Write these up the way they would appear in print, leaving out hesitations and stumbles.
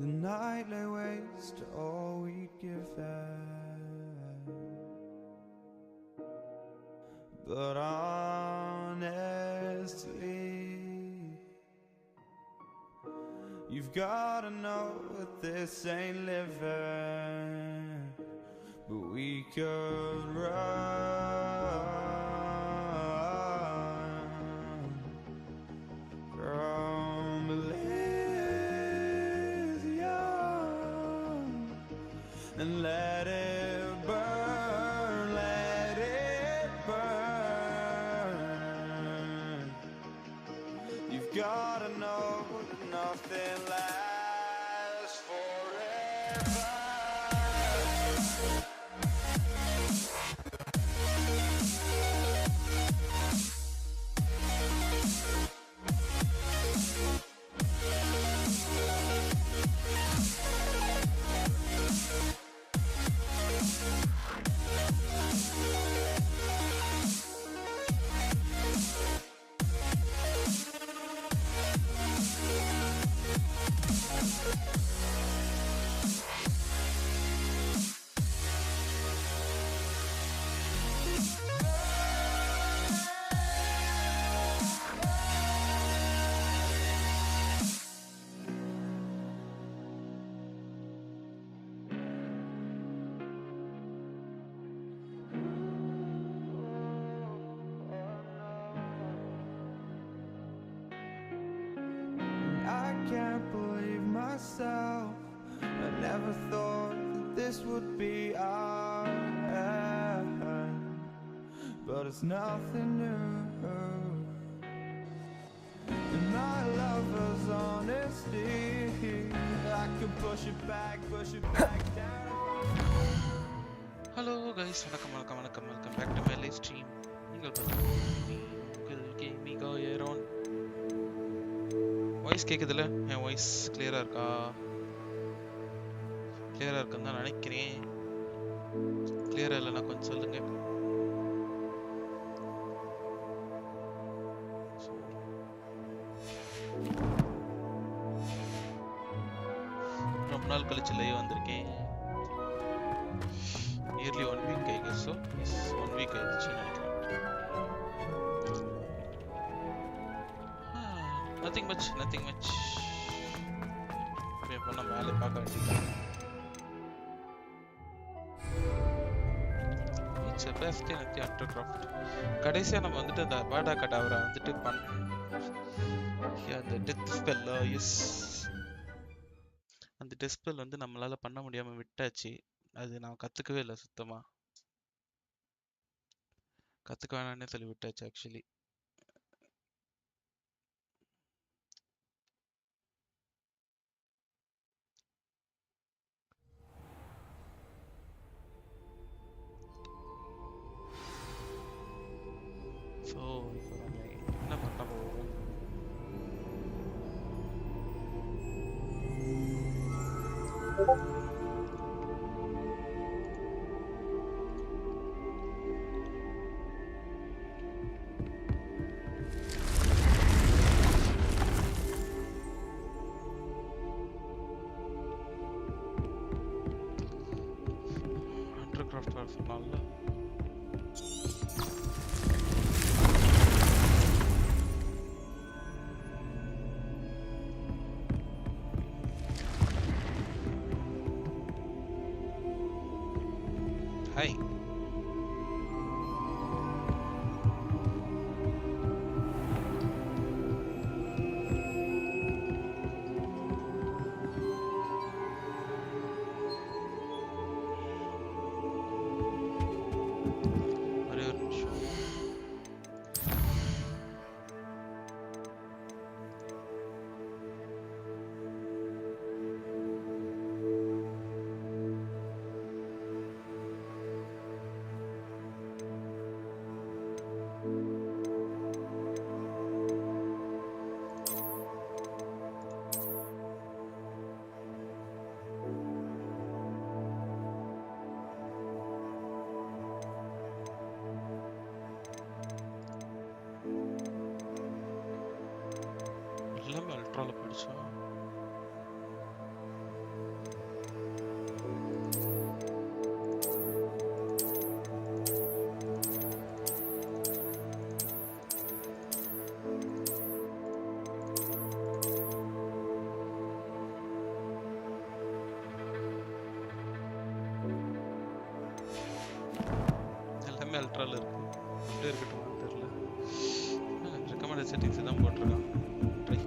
The night lay waste to all we'd given, but honestly, you've gotta know that this ain't living, but we could run from Elysium and let it burn, let it burn. You've gotta know that nothing lasts forever. I can't believe myself. I never thought that this would be our end, but it's nothing new. And my lover's honesty, I can push it back down. Hello guys, welcome back to my live stream. நீங்கள் பார்த்துக்கொண்டிருப்பது உங்கள் gaming Arawn. Voice கேக்குதுல? என் voice கிளியரா இருக்கா? கிளியரா இருக்குன்னு தான் நினைக்கிறேன். கிளியரா இல்லைன்னா கொஞ்சம் சொல்லுங்க. ரொம்ப நாள் கழிச்சு லைவ் வந்திருக்கேன். nearly 1 week I guess so. Yes, 1 week ஆயிடுச்சு நினைக்கிறேன். Nothing much. இப்போ நம்ம மேலே பார்க்க வேண்டியது. செபாஸ்டியன் அத்தி அண்டர்கிராஃப்ட். கடைசியா நம்ம வந்துட்டு அந்த பாடா கடாவரை வந்துட்டு அந்த டெத் ஸ்பெல் எஸ் அந்த டெத் ஸ்பெல் வந்து நம்மளால பண்ண முடியாம விட்டாச்சு. அது நான் கத்துக்கவே இல்லை சுத்தமா. கத்துக்க வேணாம்னே சொல்லி விட்டாச்சு ஆக்சுவலி. ஸோ இப்போ நம்ம என்ன பண்ண போகிறோம்? அண்டர்கிராஃப்ட் வர சொன்னால ஹாய். ஒரே ஒரு நிமிஷம். கண்ட்ரோல் இருக்கு. அப்படியே இருக்கட்டும் தெரியல. ரெக்கமெண்டட் செட்டிங்ஸ் தான் போட்டிருக்கான். ட்ரை.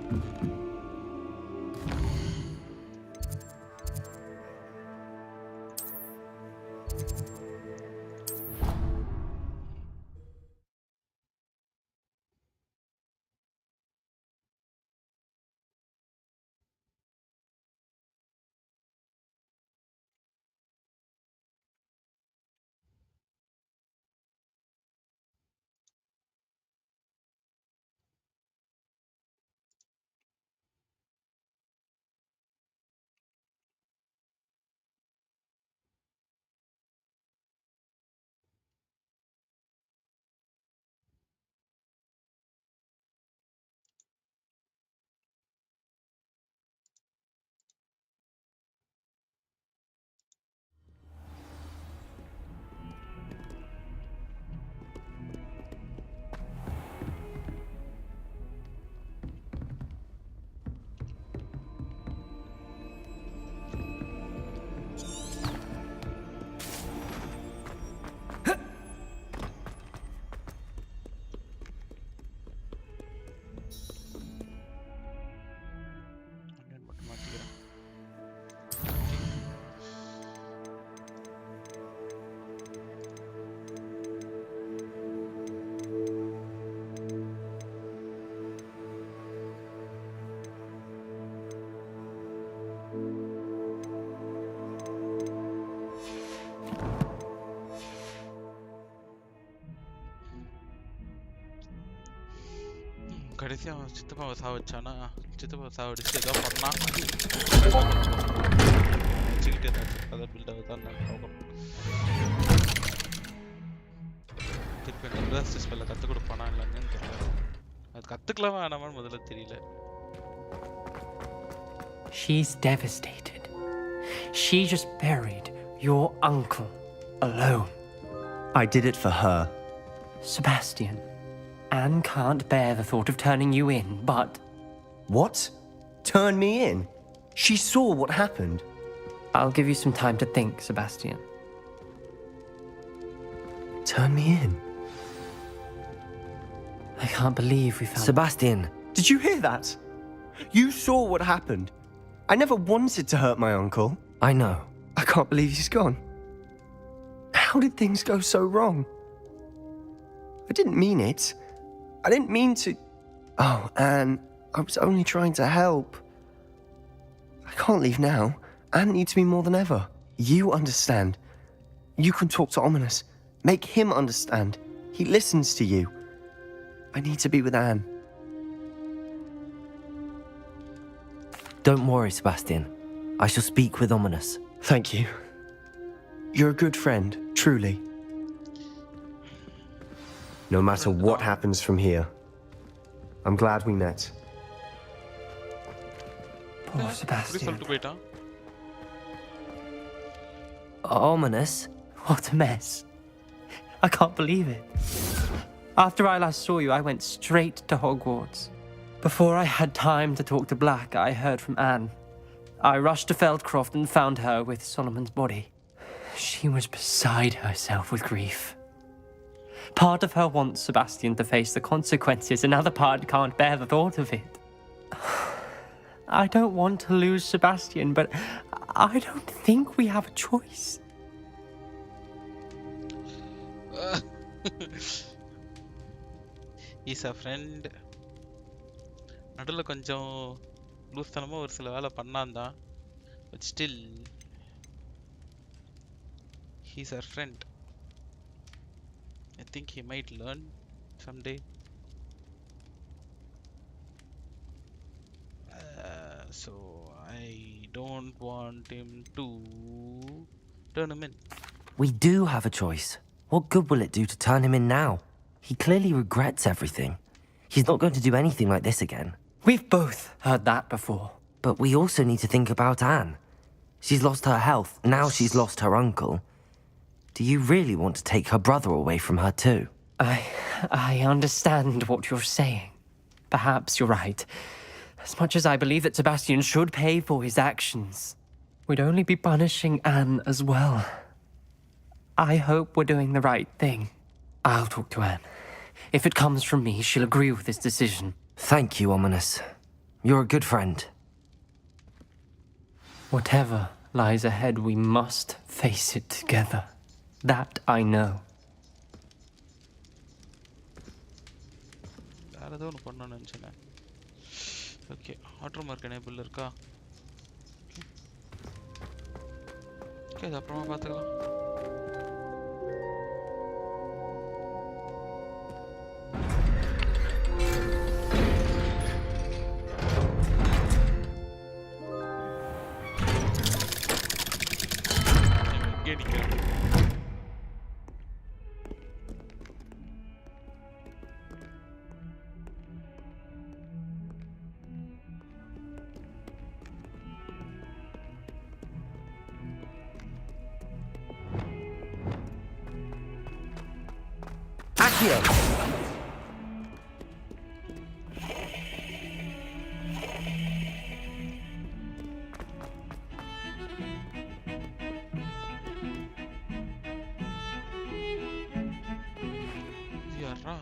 கடைசியா அவன் சித்தப்பாவை சாவடிச்சானா? சித்தப்பாவை சாவடிச்சு ஏதோ பண்ணான். வச்சுக்கிட்டு ஏதாச்சும் கதை பில்ட் ஆகுதான் நான் பார்க்கணும். திருப்பி அந்த பிரஸ்ட் ஸ்பெல்ல கற்றுக் கொடுப்பானா இல்லைன்னு தெரியல. அது கற்றுக்கலாமா வேணாமான்னு முதல்ல தெரியல. She's devastated. She just buried your uncle alone. I did it for her. Sebastian, Anne can't bear the thought of turning you in, but... What? Turn me in? She saw what happened. I'll give you some time to think, Sebastian. Turn me in? I can't believe we found... Sebastian! Did you hear that? You saw what happened. I never wanted to hurt my uncle. I know. I can't believe he's gone. How did things go so wrong? I didn't mean it. I didn't mean to... Oh, Anne, I was only trying to help. I can't leave now. Anne needs me more than ever. You understand. You can talk to Ominous. Make him understand. He listens to you. I need to be with Anne. Don't worry, Sebastian. I shall speak with Ominous. Thank you. You're a good friend, truly. No matter what happens from here, I'm glad we met. Poor Sebastian. Ominous? What a mess. I can't believe it. After I last saw you, I went straight to Hogwarts. Before I had time to talk to Black, I heard from Anne. I rushed to Feldcroft and found her with Solomon's body. She was beside herself with grief. Part of her wants Sebastian to face the consequences, another part can't bear the thought of it. I don't want to lose Sebastian, but I don't think we have a choice. He's a friend. நடுவில் கொஞ்சம் லூஸ்தனமாக ஒரு சில வேலை பண்ணான்தான். But still, he's our friend. I think he might learn someday. So I don't want him to turn him in. We do have a choice. What good will it do to turn him in now? He clearly regrets everything. He's not going to do anything like this again. We've both heard that before. But we also need to think about Anne. She's lost her health, now she's lost her uncle. Do you really want to take her brother away from her too? I understand what you're saying. Perhaps you're right. As much as I believe that Sebastian should pay for his actions, we'd only be punishing Anne as well. I hope we're doing the right thing. I'll talk to Anne. If it comes from me, she'll agree with this decision. Thank you, Ominous. You're a good friend. Whatever lies ahead, we must face it together. That I know. வேற ஏதோ ஒன்று பண்ணணும்னு நினச்சேன். Okay, water mark enable இருக்கா? Okay, அது அப்புறமா பார்த்துக்கலாம். Accio! யாரா?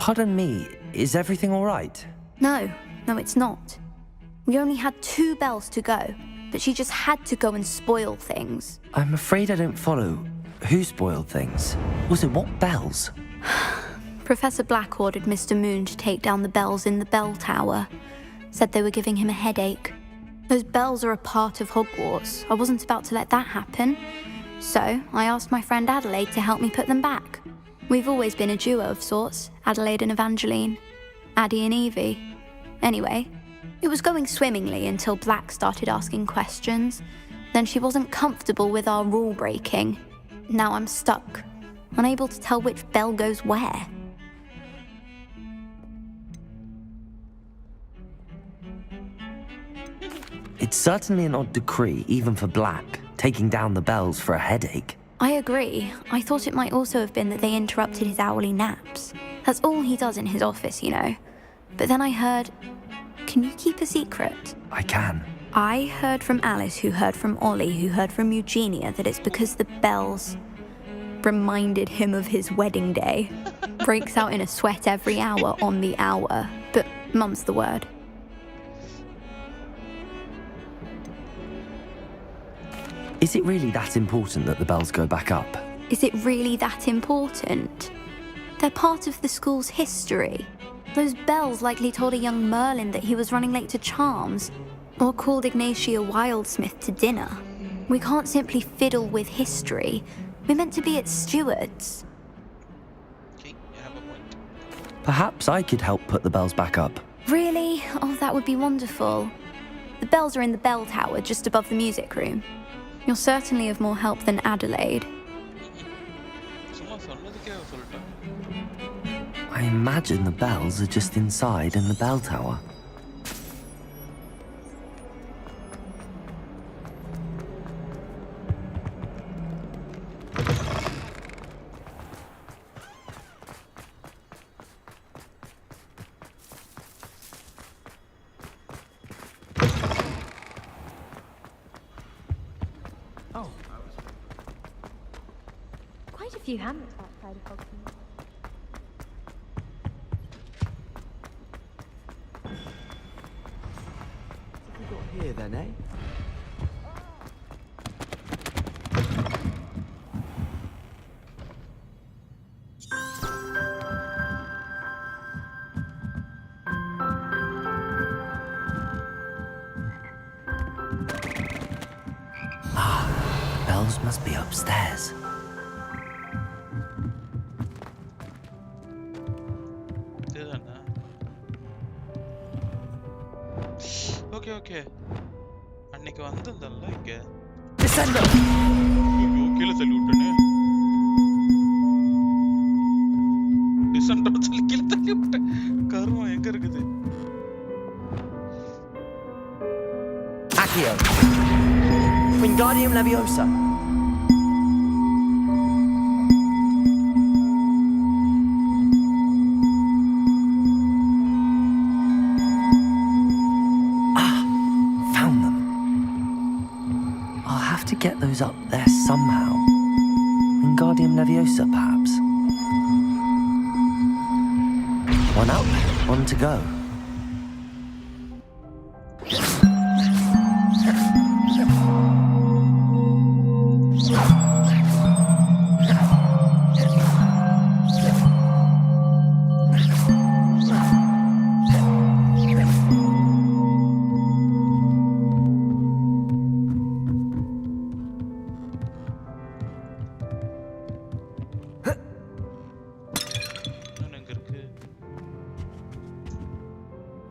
Pardon me, is everything all right? No, it's not. We only had 2 bells to go, but she just had to go and spoil things. I'm afraid I don't follow. Who spoiled things? Was it what bells? Professor Black ordered Mr. Moon to take down the bells in the bell tower. Said they were giving him a headache. Those bells are a part of Hogwarts. I wasn't about to let that happen. So I asked my friend Adelaide to help me put them back. We've always been a duo of sorts, Adelaide and Evangeline. Addie and Evie. Anyway, it was going swimmingly until Black started asking questions. Then she wasn't comfortable with our rule breaking. Now I'm stuck, unable to tell which bell goes where. It's certainly an odd decree, even for Black, taking down the bells for a headache. I agree. I thought it might also have been that they interrupted his hourly naps. That's all he does in his office, you know. But then I heard... Can you keep a secret? I can. I heard from Alice, who heard from Ollie, who heard from Eugenia, that it's because the bells reminded him of his wedding day. Breaks out in a sweat every hour on the hour. But mum's the word. Is it really that important that the bells go back up? Is it really that important? They're part of the school's history. Those bells likely told a young Merlin that he was running late to Charms, or called Ignatia Wildsmith to dinner. We can't simply fiddle with history. We're meant to be its stewards. Okay, you have a point. Perhaps I could help put the bells back up. Really? Oh, that would be wonderful. The bells are in the bell tower just above the music room. You're certainly of more help than Adelaide. சும்மா சொன்னதுக்கே சொல்லிட்டேன். I imagine the bells are just inside in the bell tower. Quite a few hamlets outside of Hogwarts. What have we got here then, eh? The bells must be upstairs. இதுதானே? Okay okay. அன்னைக்கு வந்திருந்தல்ல இங்க. Descendo! ஐயோ, கீழே தள்ளி விட்டனே. டிசெண்டர் சொல்லி கீழே தள்ளி விட்டேன். கருமம் எங்க இருக்குது? Accio! Wingardium Leviosa! Found them. I'll have to get those Wingardium's up there somehow. Wingardium Leviosa, perhaps. One up, one to go.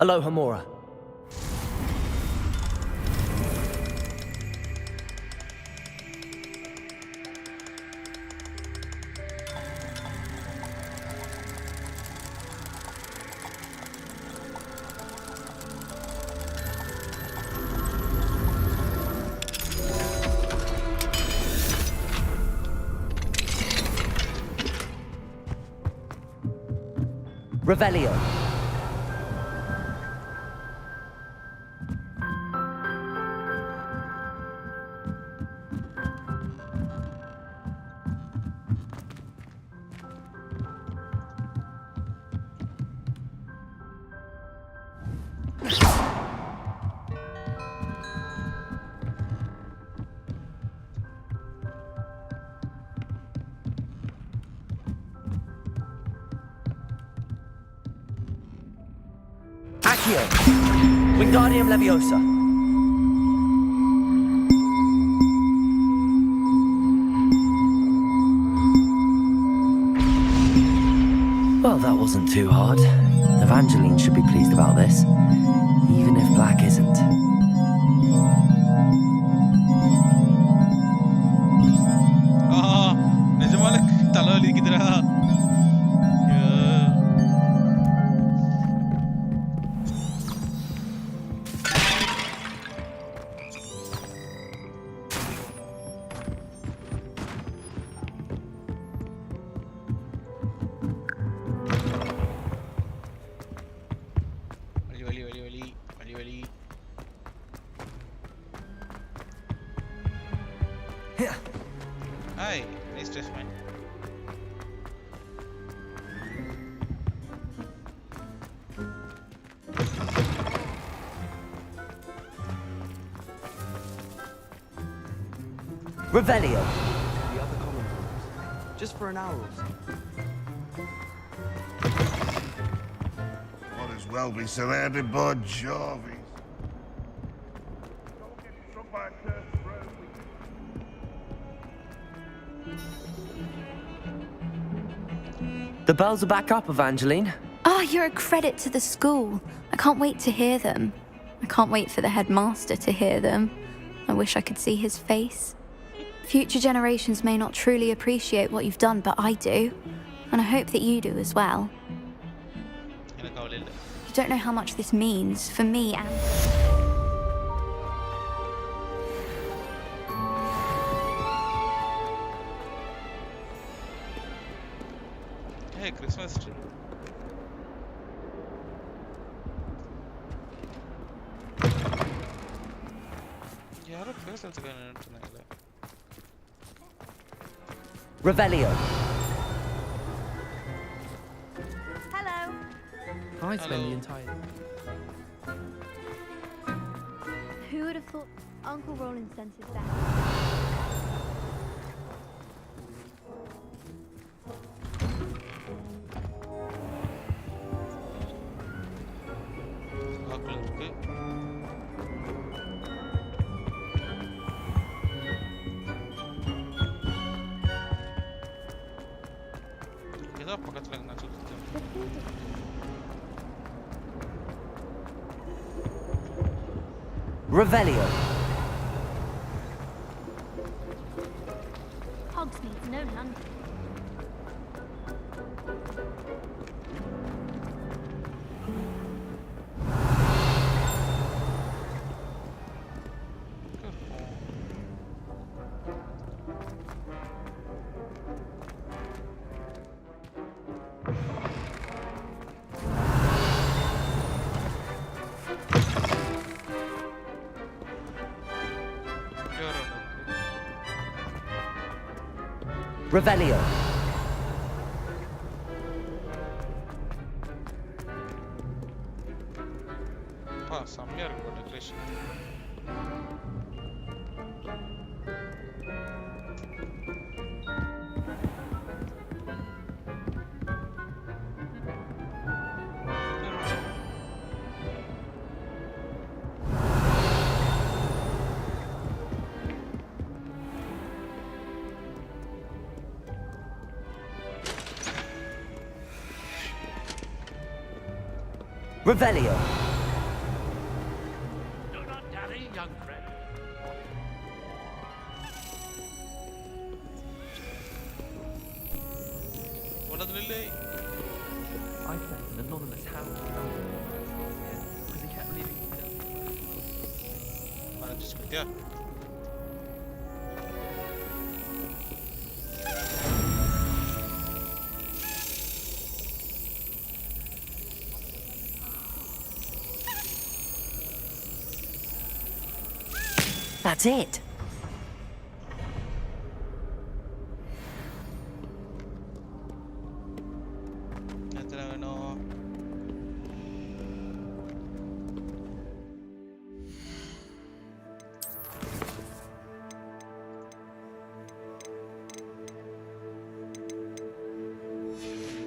Aloha Mora. Revelio. Accio. Wingardium Leviosa. Well, that wasn't too hard. Evangeline should be pleased about this, even if Black isn't. నిజమాలే తల వలికిదిరా. వలి. Hi, nice dress, man. Revelio. The other common rooms. Just for an hour or so. Might as well be surrounded by Jarvis. The bells are back up, Evangeline. Oh, you're a credit to the school. I can't wait to hear them. I can't wait for the headmaster to hear them. I wish I could see his face. Future generations may not truly appreciate what you've done, but I do. And I hope that you do as well. You don't know how much this means for me and... Hey, Christmas tree. ಯಾರೋ face ಅಲ್ಸಕ ನೆನಪಿಲ್ಲ. Revelio. Hello. I spend the entire... Who would have thought Uncle Roland sent his dad? Revelio. Hogsmeade's no London. Revelio. செம்மையா இருக்கு decoration. Revelio. Do not tarry, young friend. வலதுல I found an anonymous hound because he kept leaving himself. just குத்தியா? That's it. எத்தனை வேணும்?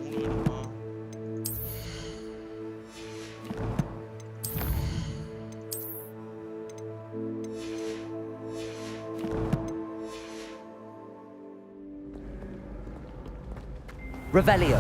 மூணு வேணுமா? Revelio.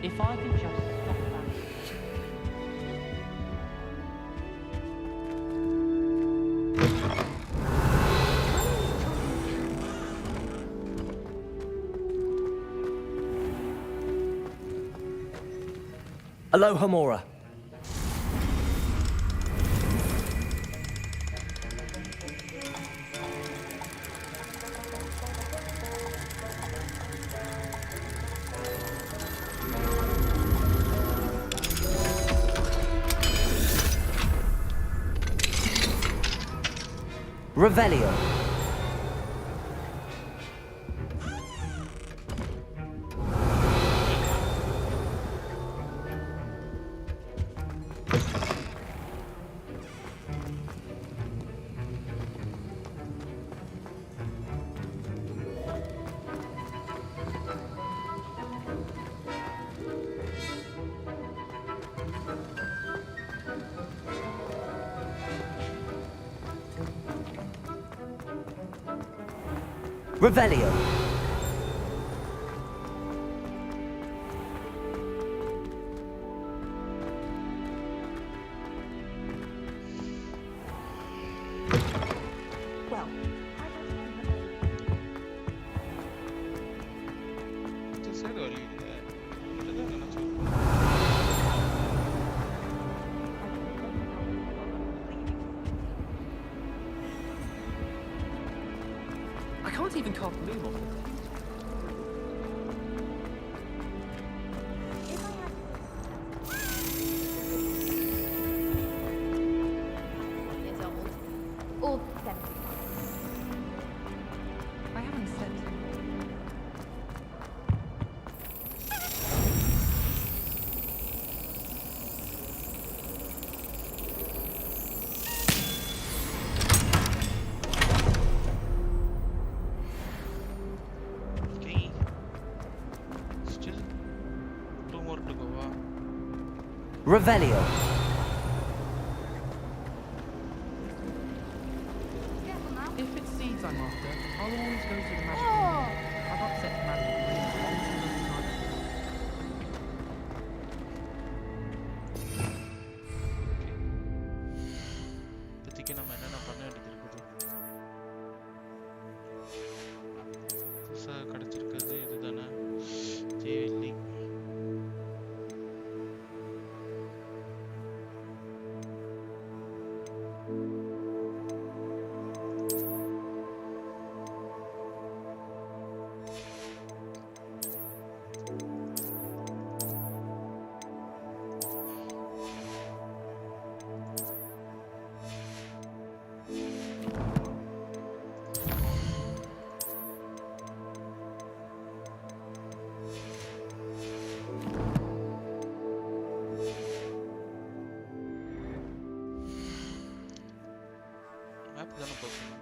If I can just stop that. Aloha Mora. Revelio. Revelio. Well, இந்த side வழி இல்ல. இதுதான் நினைச்சேன். I can't even cast Bloom off the top. years old. Or 70. I haven't said. Okay. Still 2 more to go. Revelio. If it's seeds I'm after, I'll always go to the magic room. I've upset the magic room a long time. இப்போதைக்கு நம்ம என்னென்ன பண்ண வேண்டியது இருக்குது? புதுசா கிடைச்சிருக்கிறது இதுதானே? ஜெயிலி. Map தானே பார்க்கணும்.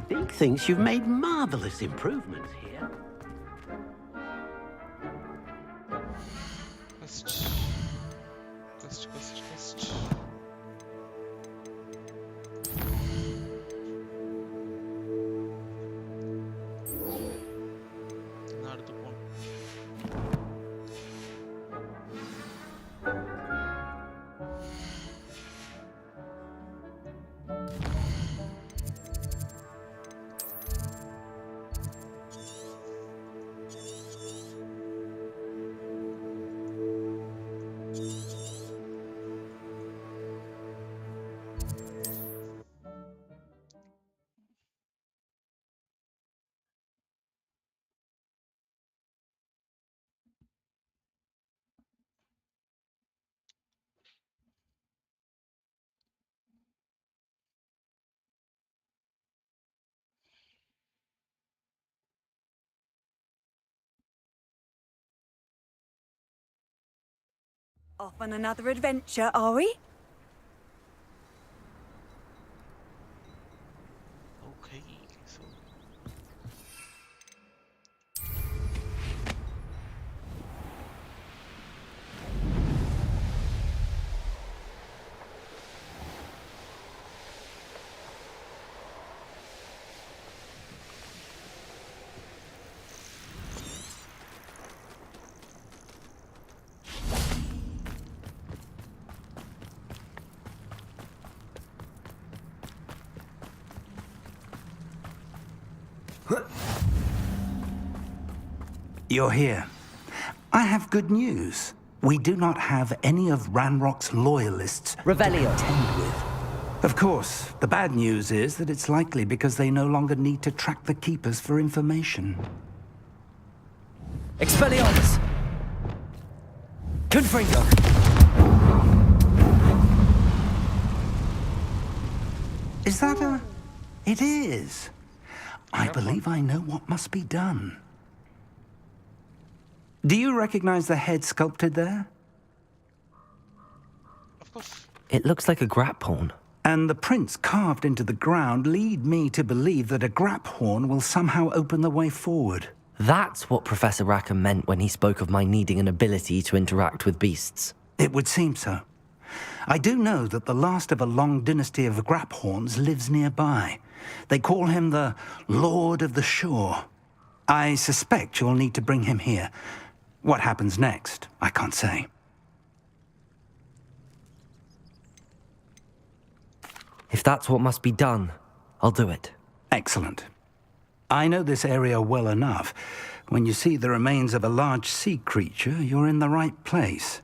Deke thinks you've made marvelous improvements here. Quest. நான் அடுத்து போகணும். Off on another adventure, are we? Okay, so You're here. I have good news. We do not have any of Ranrock's loyalists Revelio. to contend with. Of course, the bad news is that it's likely because they no longer need to track the Keepers for information. Expelliarmus! Confringo! Is that a... It is. I believe I know what must be done. Do you recognize the head sculpted there? of course. It looks like a grap horn. And the prints carved into the ground lead me to believe that a grap horn will somehow open the way forward. That's what Professor Rackham meant when he spoke of my needing an ability to interact with beasts. It would seem so. I do know that the last of a long dynasty of grap horns lives nearby. They call him the Lord of the Shore. I suspect you'll need to bring him here. What happens next, I can't say. If that's what must be done, I'll do it. Excellent. I know this area well enough. When you see the remains of a large sea creature, you're in the right place.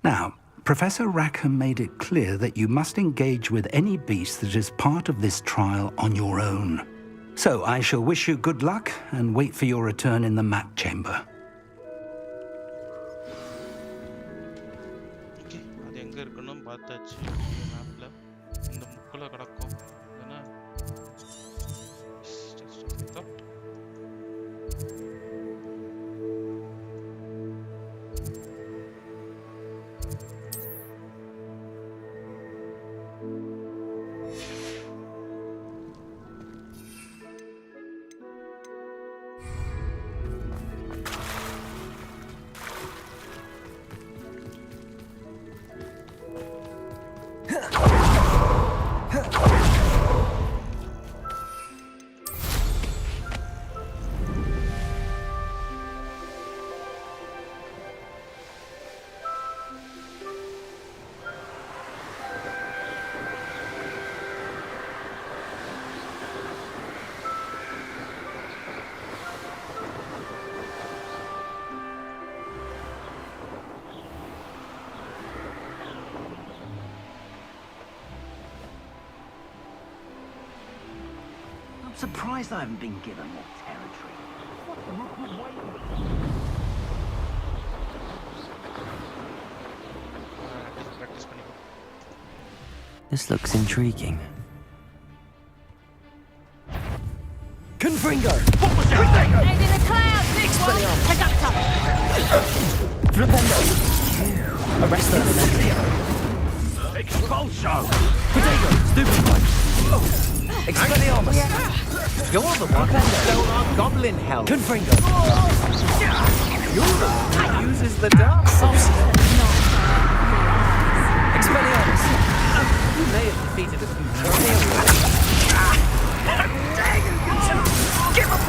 Now, Professor Rackham made it clear that you must engage with any beast that is part of this trial on your own. So I shall wish you good luck and wait for your return in the mat chamber. Okay, அது எங்க இருக்குன்னு பார்த்தாச்சு மேப்ல. இந்த முக்குல கிடக்கும். ஏன்னா just thought. surprised I haven't been given more territory. Practice பண்ணிக்கோ. This looks intriguing. Confringo! Head in the clouds, big one! Conductor! Flipendo! Arresto! Expulso! Potato! Stupid one! Expelliarmus! You're the one that stole our goblin help! Confringo! You're the one that uses the dark sauce! Expelliarmus! You may have defeated a few heroes. Give up!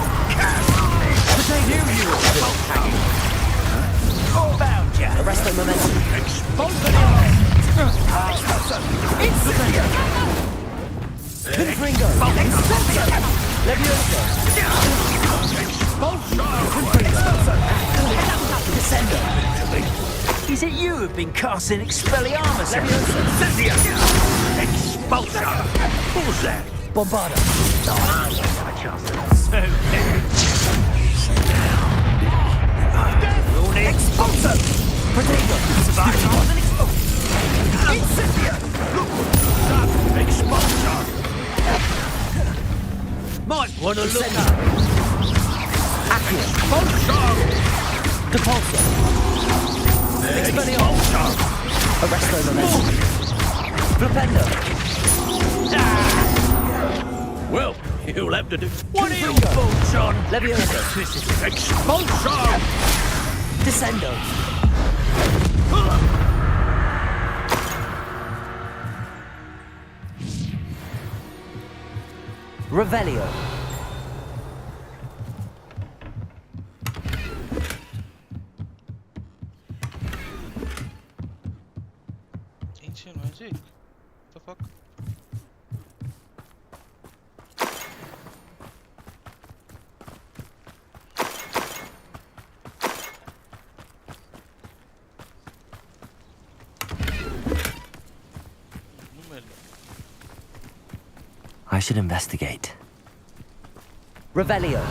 You all bound, yeah. Arresto momentum. Expulsion! Incendio! Confringo! Incendio! Levioso! Expulsion! Confringo! Descendo! Is it you who've been casting Expelliarmus? Levioso! Incendio! Expulsion! Who's that? Bombardo! Oh, I have a chance to so Expulso! Protego! Incendio! Expulsion! Might want to look up. Accio! Expulso! Depulso! Expulsion! Arresto momentum! Flipendo! Well, you'll have to do. What are you bolts on? Levioso. Expulsion! Descendo. Revelio. Ancient magic? The fuck? I should investigate. Revelio.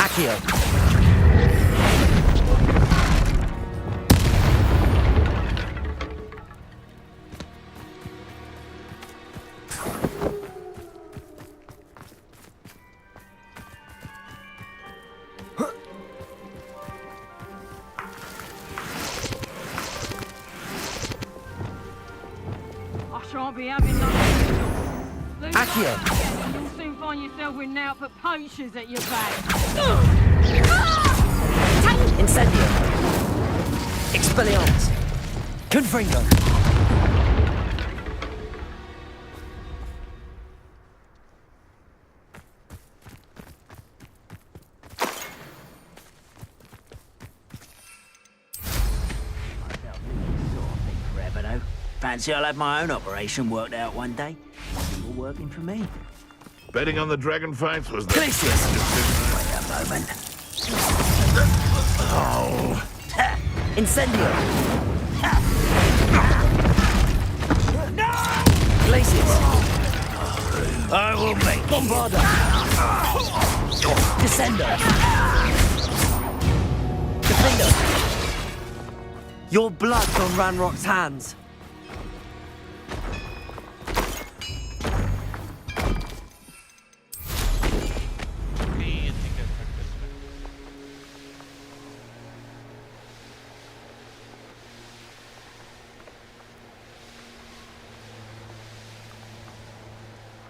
Accio. I shan't be having none. Accio. You'll soon find yourself with output poachers at your back. Incendio. Expelliarmus. Confringo. Fancy I'll have my own operation worked out one day. You're working for me. Betting on the dragon fights was the... Glacius! Wait a moment. Oh. Incendio! No! Glacius! I will make Bombardo! Descendo! Defender! Your blood's on Ranrock's hands.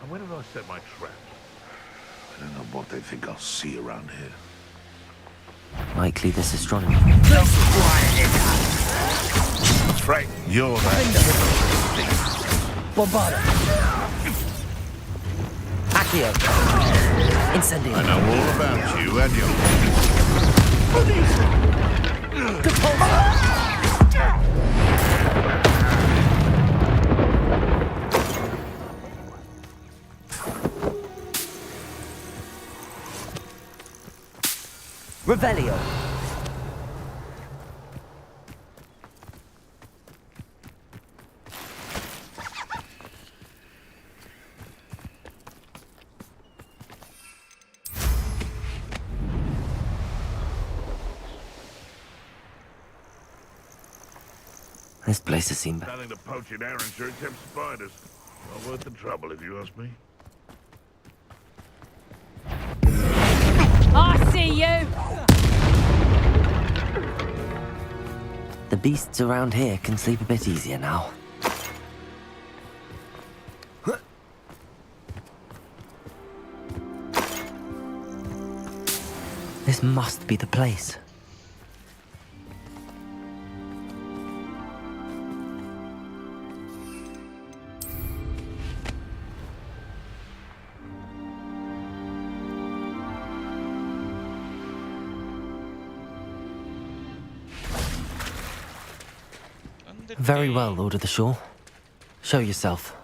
And when did I set my trap? I don't know what they think I'll see around here. Likely this astronomy. Frank, you're that. Bombarda. Accio. Incendio. I know all about you and your... Revelio. This place has seen better. Nothing to poach in Arrowshire except spiders. Not worth the trouble, if you ask me. I see you! The beasts around here can sleep a bit easier now. This must be the place. Very well, Lord of the Shore. Show yourself.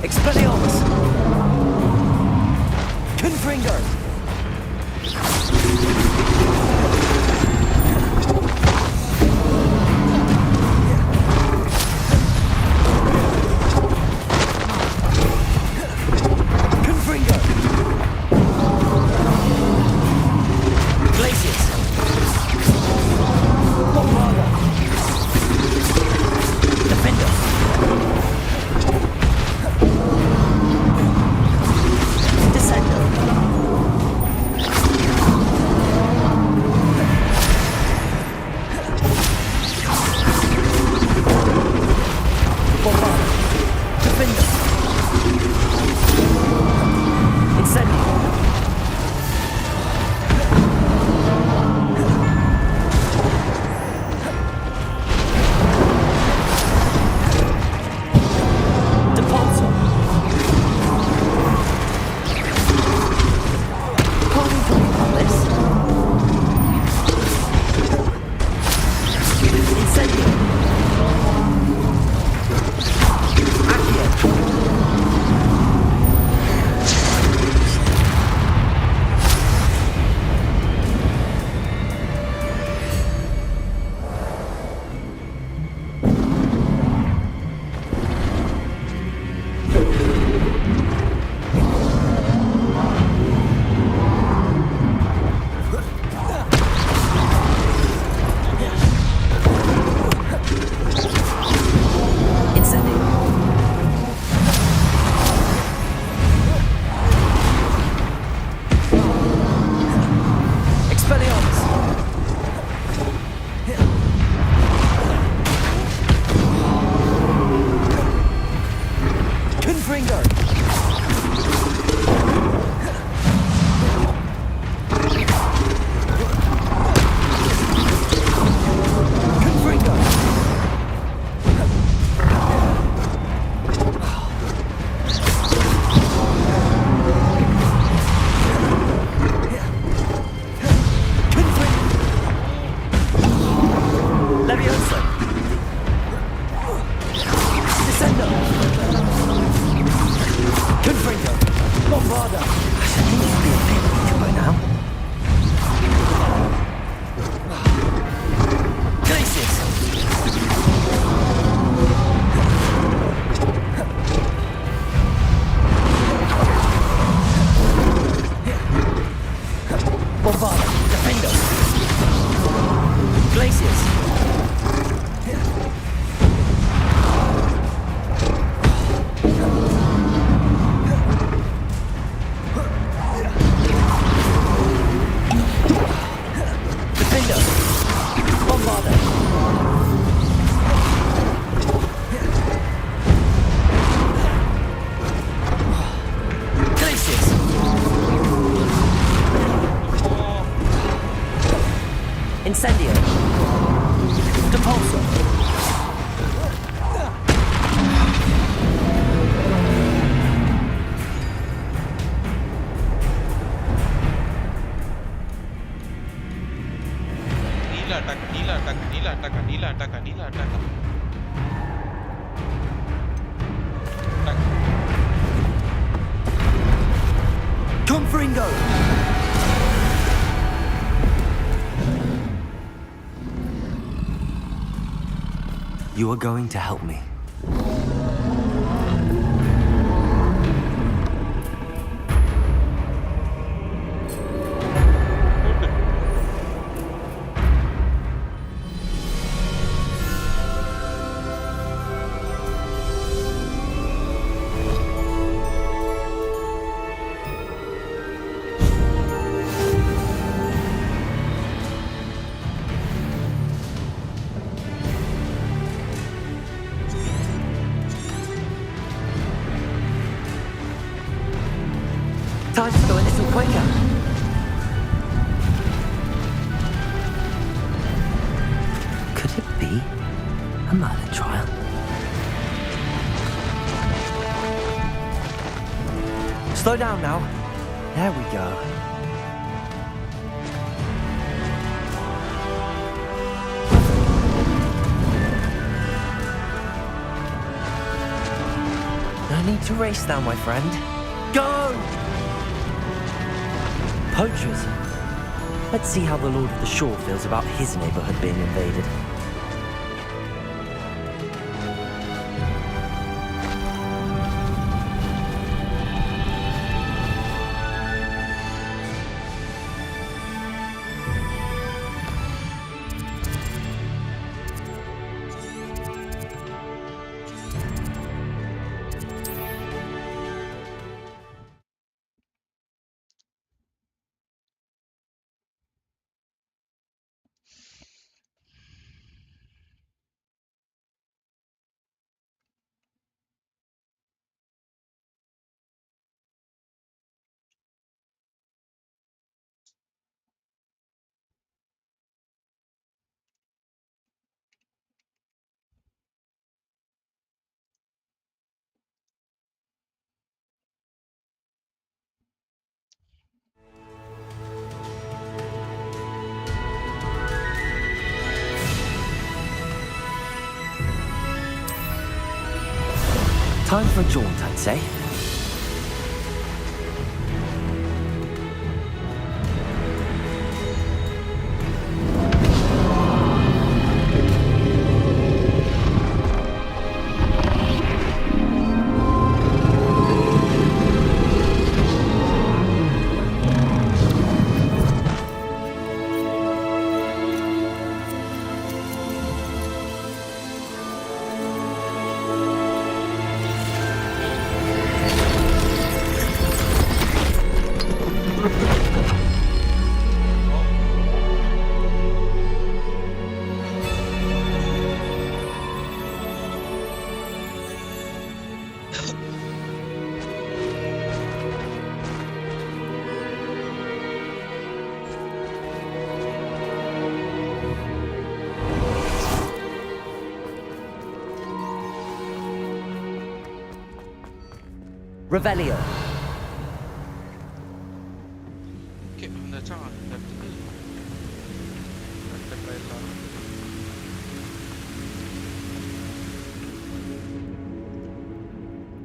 Expelliarmus! Confringo! Bombarda! Defendo! Glaciers! Defendo! Bombarda! Glaciers! Incendio! Depulso! Nila attack. Confringo! You are going to help me. Time to go a little quicker. Could it be a murder trial? Slow down now. There we go. No need to race now, my friend. Go! Poachers. Let's see how the Lord of the Shore feels about his neighborhood being invaded. Time for a jaunt, I'd say. Revelio. Okay, that's all. That's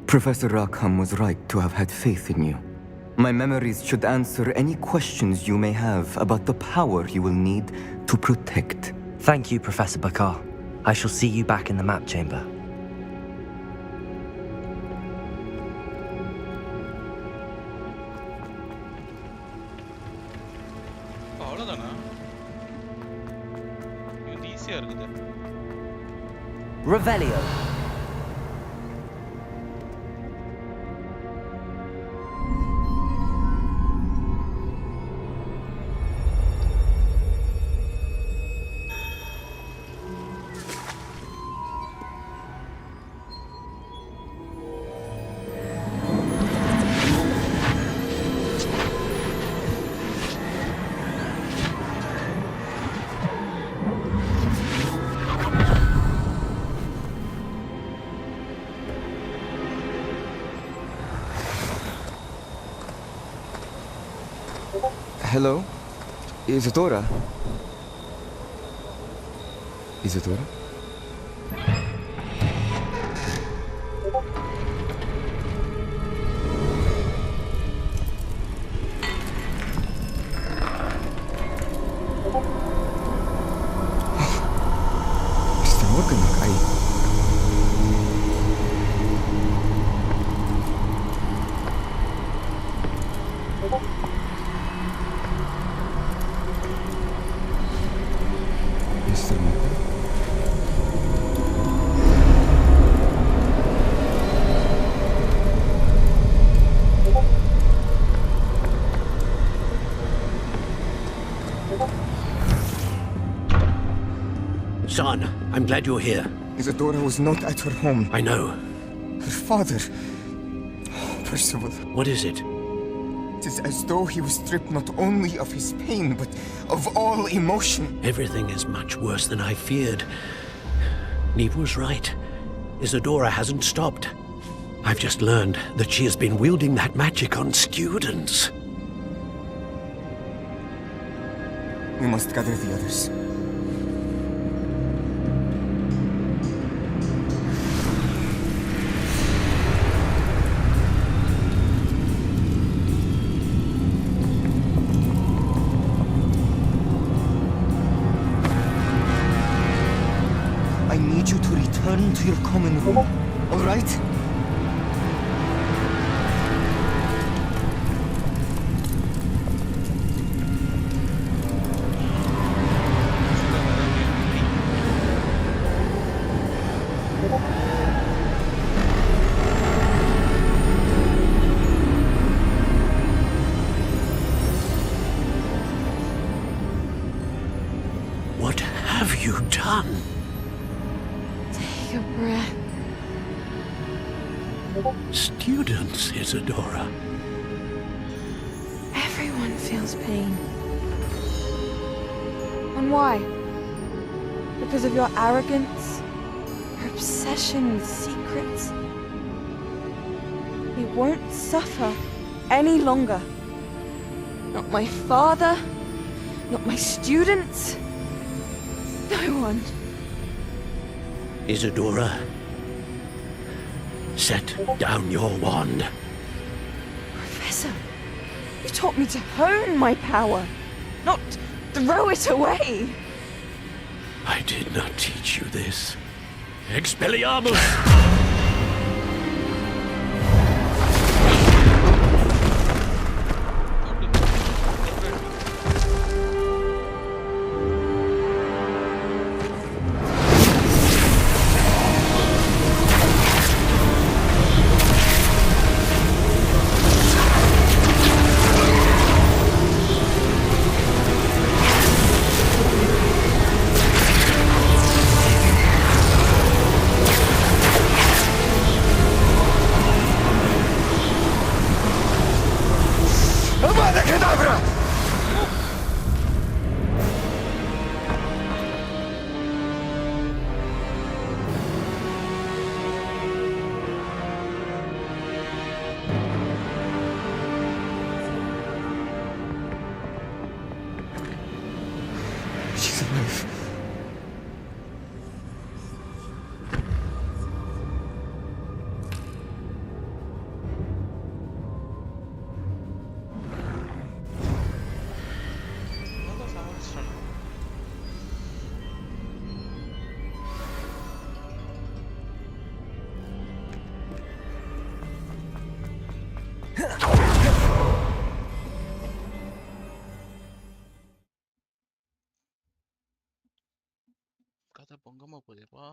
Professor Rackham was right to have had faith in you. My memories should answer any questions you may have about the power you will need to protect. Thank you, Professor Bakar. I shall see you back in the map chamber. ஈஸியா இருக்குது. Revelio. Hello? Isadora? Isadora? Mr. Morgan, Mr. Morgan? Son, I'm glad you're here. Isadora was not at her home. I know. Her father... Percival. What is it? It is as though he was stripped not only of his pain, but of all emotion. Everything is much worse than I feared. Neve was right. Isadora hasn't stopped. I've just learned that she has been wielding that magic on students. We must gather the others. I need you to return to your common room, all right? What have you done? Take a breath. Students, Isadora. Everyone feels pain. And why? Because of your arrogance? Your obsession with secrets? We won't suffer any longer. Not my father, not my students, no one. Isadora, set down your wand. Professor, you taught me to hone my power, not throw it away. I did not teach you this. Expelliarmus! She's alive. பார்த்தா பொங்கமா போதேப்பா.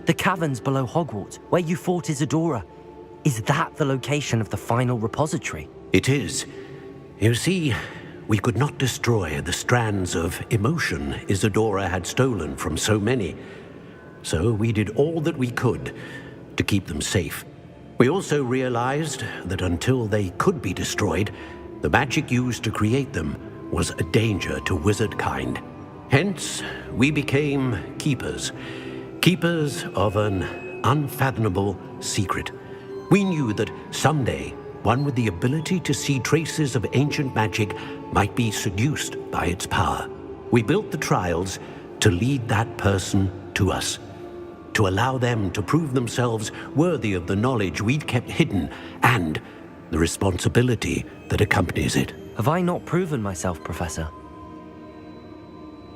The caverns below Hogwarts, where you fought Isadora. Is that the location of the final repository? It is. You see, we could not destroy the strands of emotion Isadora had stolen from so many. So we did all that we could to keep them safe. We also realized that until they could be destroyed, the magic used to create them was a danger to wizard kind. Hence, we became keepers. Keepers of an unfathomable secret. We knew that someday, one with the ability to see traces of ancient magic might be seduced by its power. We built the trials to lead that person to us, to allow them to prove themselves worthy of the knowledge we'd kept hidden and the responsibility that accompanies it. Have I not proven myself, Professor?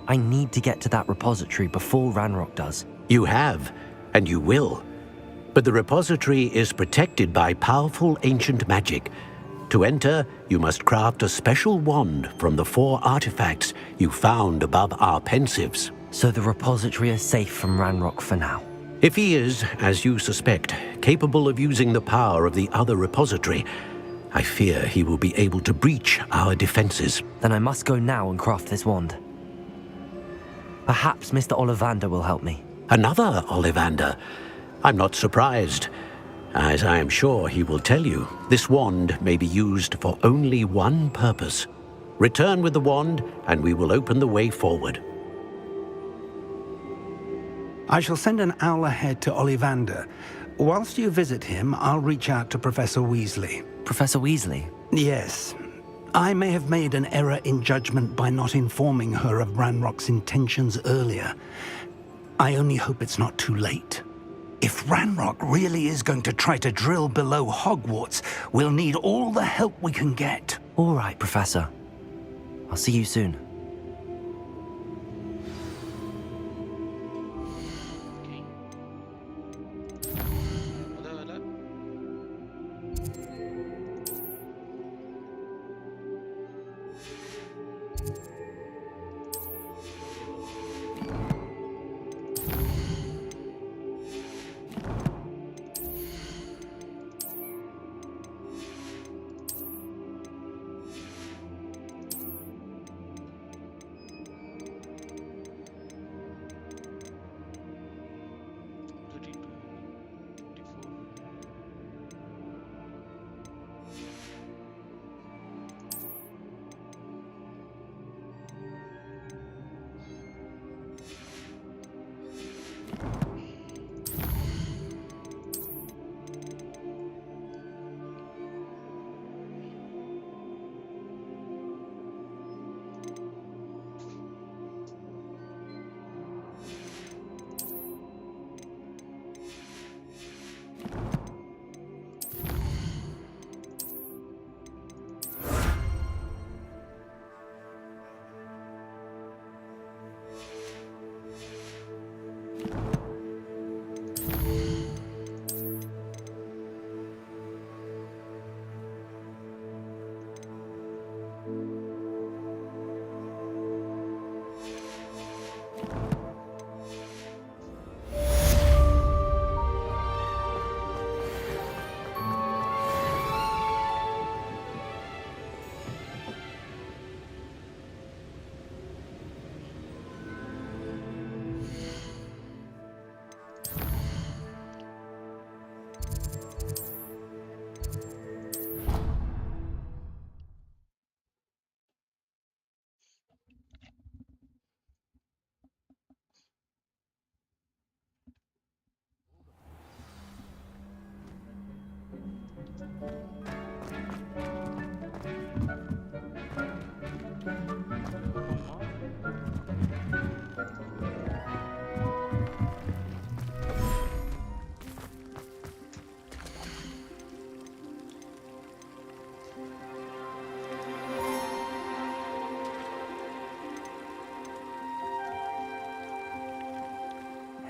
I need to get to that repository before Ranrock does. You have, and you will. But the repository is protected by powerful ancient magic. To enter, you must craft a special wand from the 4 artifacts you found above our pensives. So the repository is safe from Ranrock for now? If he is, as you suspect, capable of using the power of the other repository, I fear he will be able to breach our defenses. Then I must go now and craft this wand. Perhaps Mr. Ollivander will help me. Another Ollivander? I'm not surprised. As I am sure he will tell you, this wand may be used for only one purpose. Return with the wand, and we will open the way forward. I shall send an owl ahead to Ollivander. Whilst you visit him, I'll reach out to Professor Weasley. Professor Weasley? Yes. I may have made an error in judgment by not informing her of Ranrock's intentions earlier. I only hope it's not too late. If Ranrock really is going to try to drill below Hogwarts, we'll need all the help we can get. All right, Professor. I'll see you soon.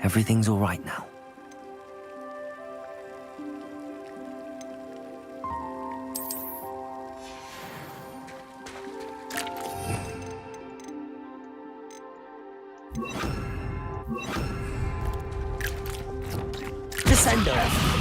Everything's all right now. Descendo.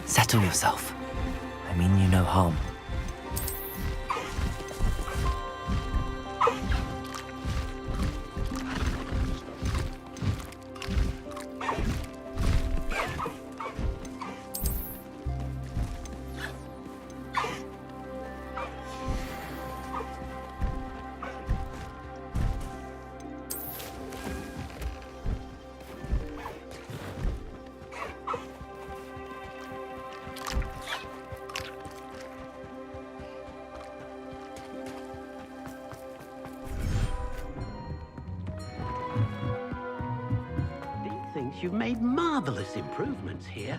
Settle yourself. I mean you no harm. You've made marvelous improvements here.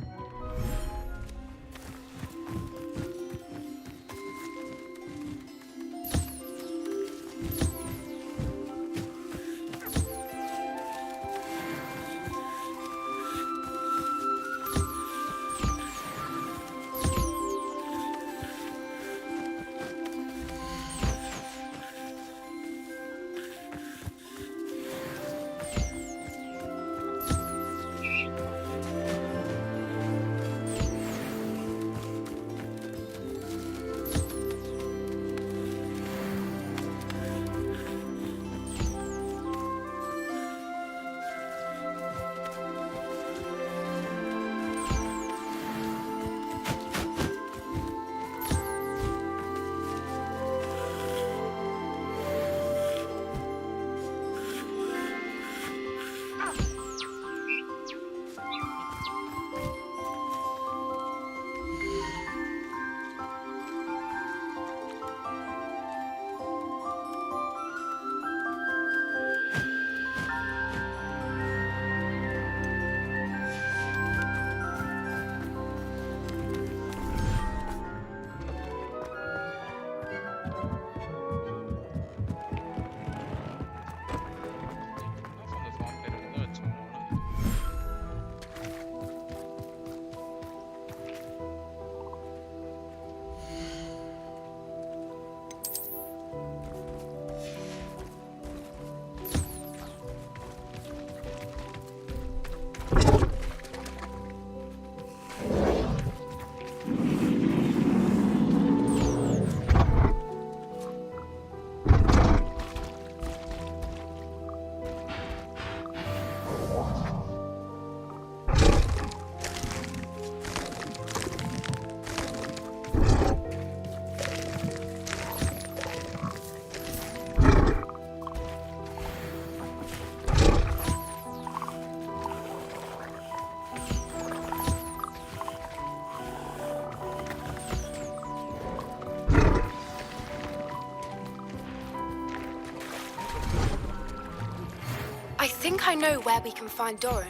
think I know where we can find Doran.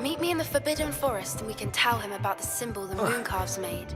Meet me in the Forbidden Forest and we can tell him about the symbol the moon calves made.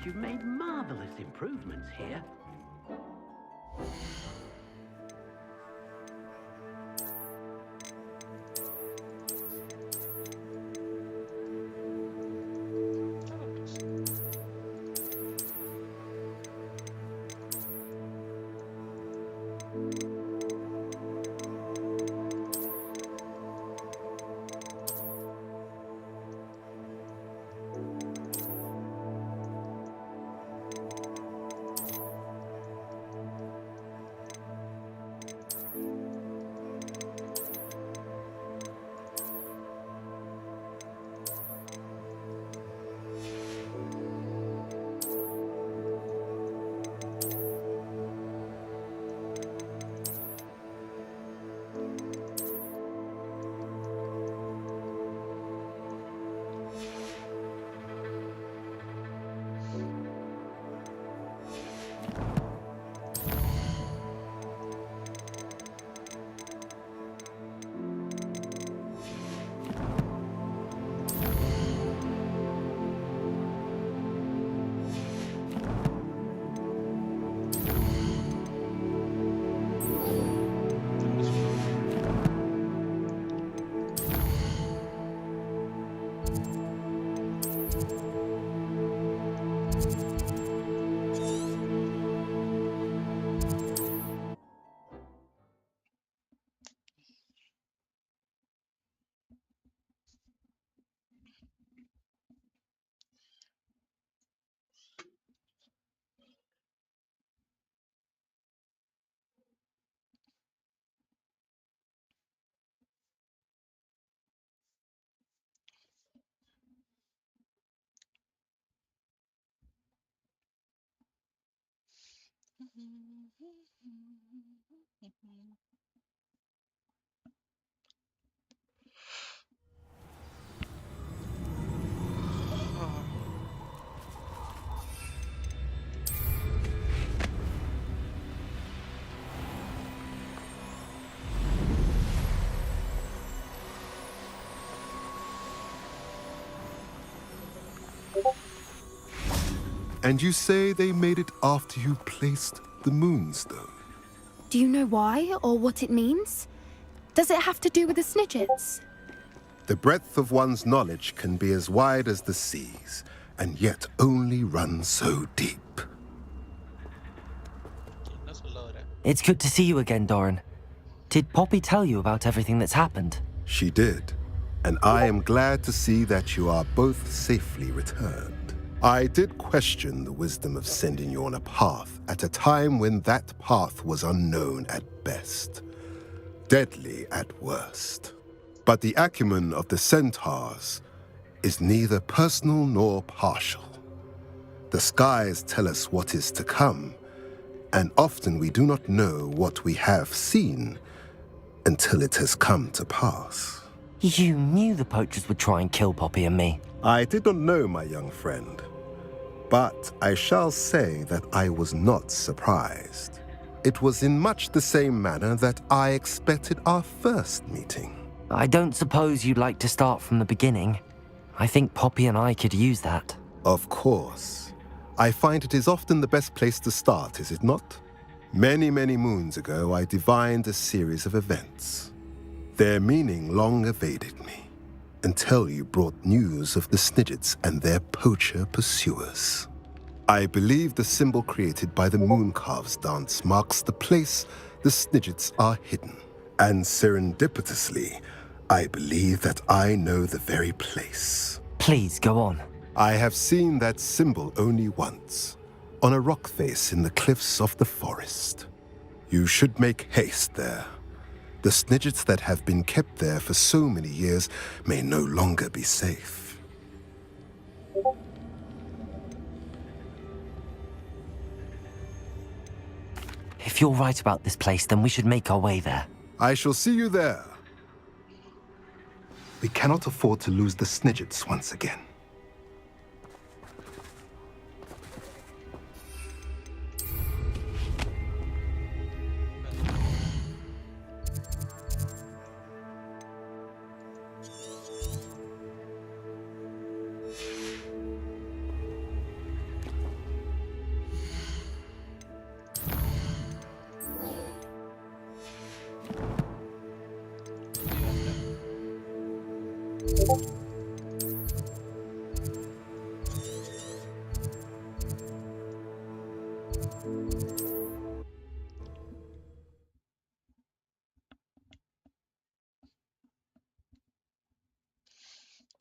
You've made marvelous improvements here. And you say they made it after you placed the moonstone? Do you know why or what it means? Does it have to do with the Snidgets? The breadth of one's knowledge can be as wide as the seas, and yet only run so deep. It's good to see you again, Doran. Did Poppy tell you about everything that's happened? She did, and I am glad to see that you are both safely returned. I did question the wisdom of sending you on a path at a time when that path was unknown at best, deadly at worst. But the acumen of the centaurs is neither personal nor partial. The skies tell us what is to come, and often we do not know what we have seen until it has come to pass. You knew the poachers would try and kill Poppy and me. I did not know, my young friend, but I shall say that I was not surprised. It was in much the same manner that I expected our first meeting. I don't suppose you'd like to start from the beginning. I think Poppy and I could use that. Of course. I find it is often the best place to start, is it not? Many, many moons ago, I divined a series of events. Their meaning long evaded me, until you brought news of the Snidgets and their poacher pursuers. I believe the symbol created by the Mooncalves dance marks the place the Snidgets are hidden. And serendipitously, I believe that I know the very place. Please, go on. I have seen that symbol only once, on a rock face in the cliffs of the forest. You should make haste there. The Snidgets that have been kept there for so many years may no longer be safe. If you're right about this place, then we should make our way there. I shall see you there. We cannot afford to lose the Snidgets once again.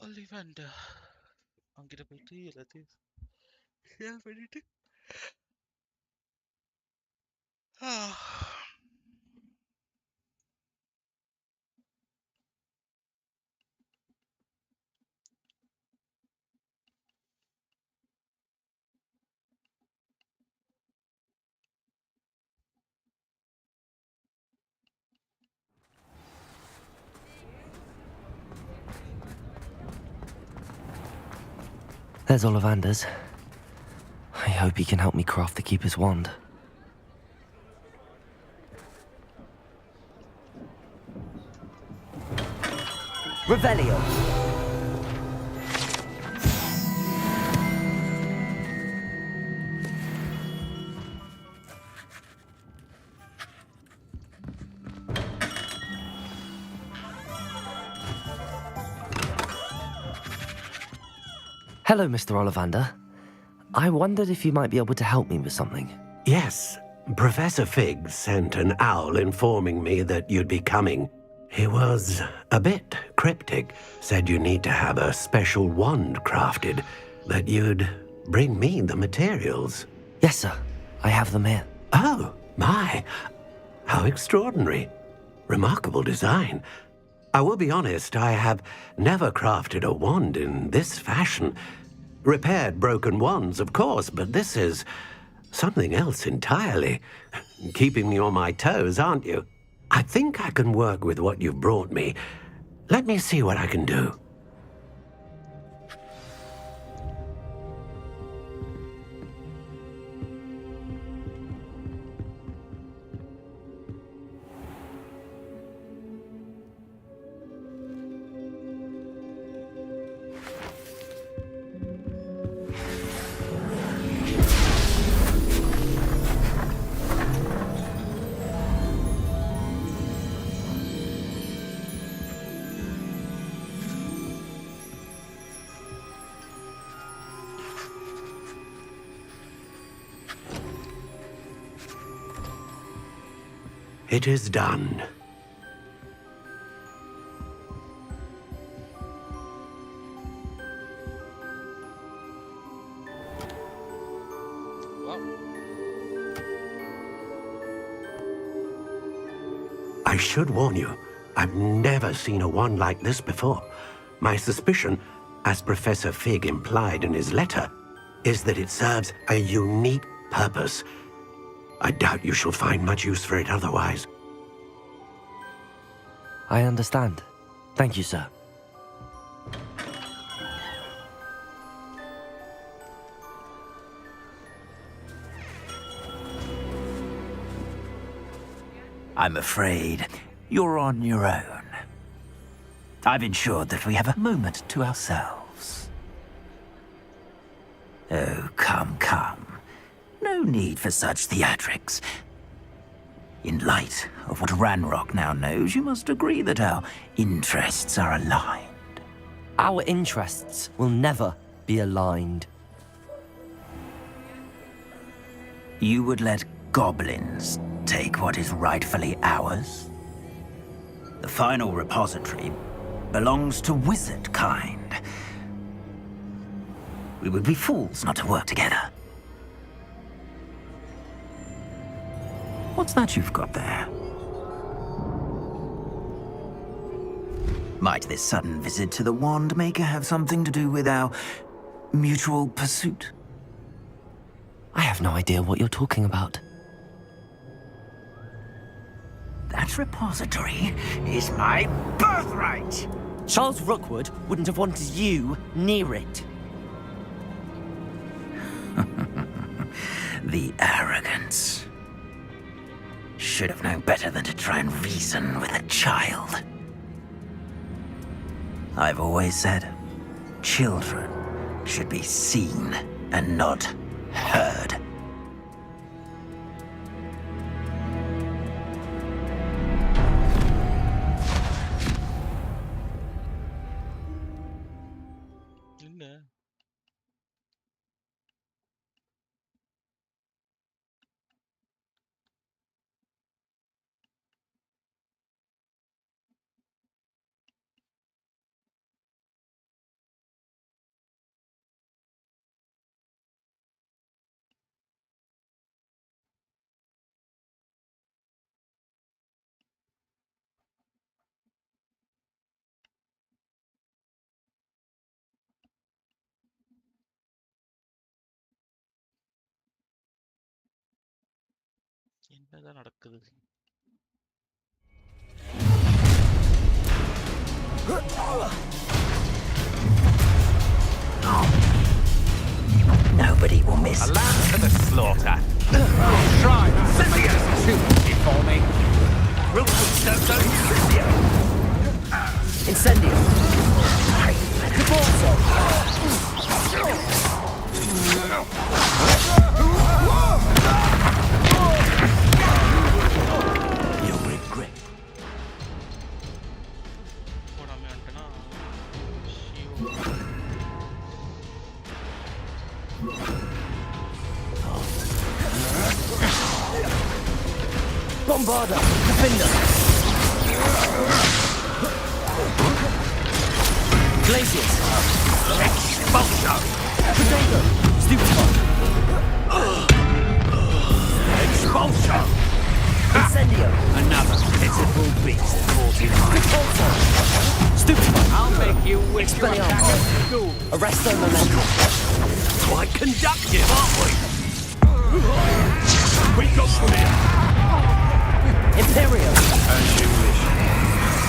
Ollivander அங்கிட்ட போயிட்டு எல்லாத்தையும் share பண்ணிட்டு There's Ollivander's. I hope he can help me craft the Keeper's wand. Revelio! Hello, Mr. Ollivander. I wondered if you might be able to help me with something. Yes, Professor Fig sent an owl informing me that you'd be coming. He was a bit cryptic, said you need to have a special wand crafted, that you'd bring me the materials. Yes, sir. I have them here. Oh, my. How extraordinary. Remarkable design. I will be honest, I have never crafted a wand in this fashion. Repaired broken wands, of course, but this is something else entirely. Keeping me on my toes, aren't you? I think I can work with what you've brought me. Let me see what I can do. It is done. I should warn you, I've never seen a wand like this before. My suspicion, as Professor Fig implied in his letter, is that it serves a unique purpose. I doubt you shall find much use for it otherwise. I understand. Thank you, sir. I'm afraid you're on your own. I've ensured that we have a moment to ourselves. Oh, come, come. No need for such theatrics. In light of what Ranrock now knows, you must agree that our interests are aligned. Our interests will never be aligned. You would let goblins take what is rightfully ours? The final repository belongs to wizard kind. We would be fools not to work together. What's that you've got there? Might this sudden visit to the Wand Maker have something to do with our mutual pursuit? I have no idea what you're talking about. That repository is my birthright! Charles Rookwood wouldn't have wanted you near it. The arrogance. Should have known better than to try and reason with a child. I've always said, children should be seen and not heard. என்னதான் நடக்குது? Nobody will miss. A lamb to the slaughter. Try Scythia's too easy for me. Incendio. Caborzo. You'll regret. Bombarda. Defender. Glaciers. Expulsion. Potato. Stupefy. Expulsion. Incendio. Another pitiful beast caught in my Stupefy. I'll make you wish you were back at school. Arresto Momentum. Quite conductive, aren't we? We got from here. Imperial. As you wish.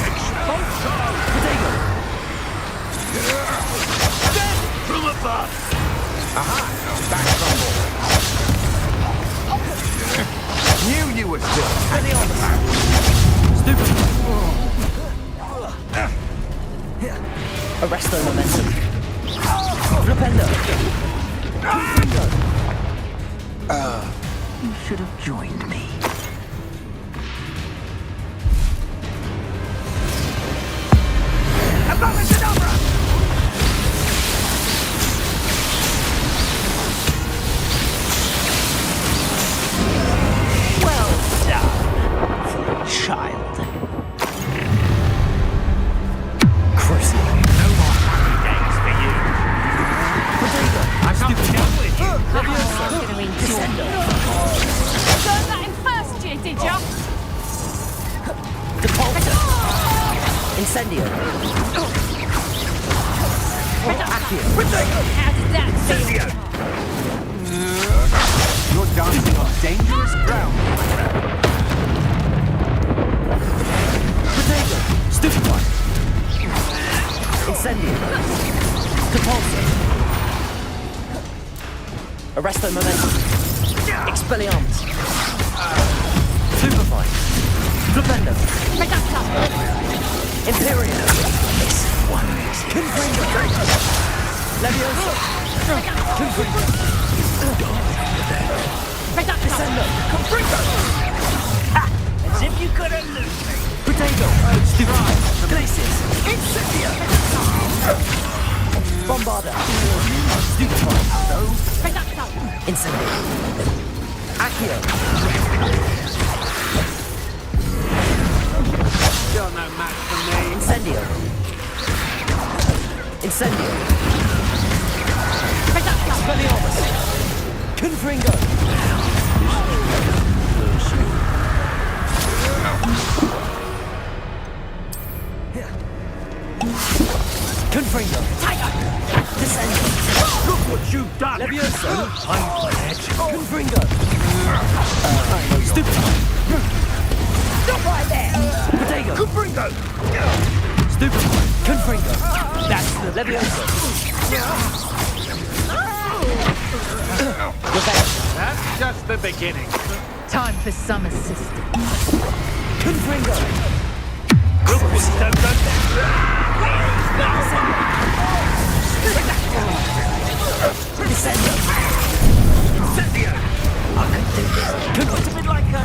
Expulsion. Potato. Death from above. Aha! Back rumble. Knew you were still. Stupefy. Arresto Momentum. Flipendo. You should have joined me. Well done for a child. Crucible. No more happy days for you. I can't be done with you. Descendo. Burn that infernal! Incendio. Accio. How did that feel? You're dancing on dangerous ground. Potato. Stupefy. Incendio. Compulsor. Arresto momentum. Expelliarmus. Stupefy. Flipendo. Imperium. Confringo. Leviosa. Confringo. Descendo. Confringo. As if you couldn't lose me. Potato. Stupefy. Glacius. Incendio. Bombarda. Stupefy. Incendio. Accio. You're no match for me. Incendio. Incendio. Expelliarmus. Confringo. Confringo. Descendo. Look what you've done. Leviosa. I'm dead. Confringo. Stupefy. Stop right there! Potato. Confringo. Stupefy. Confringo. That's the Leviosa. That's just the beginning. Time for some assistance. Confringo. Look what you've done. Descendo. Incendio. I can do this. Could put a bit like a...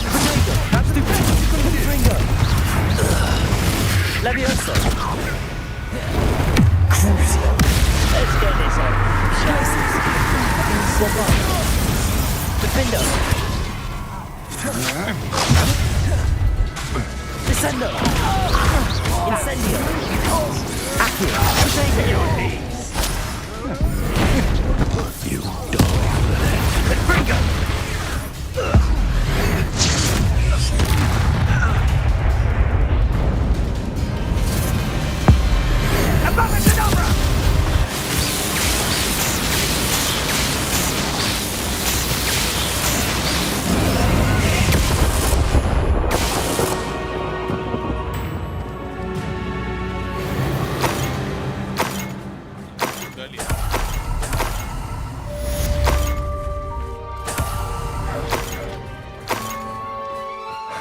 Potato. That's the best you can do. Confringo. Leviosa. Crucio. Let's get this out. Slices. Bombarda. Defendo. Descendo. Incendio. Accio. Potato. You dog. Confringo.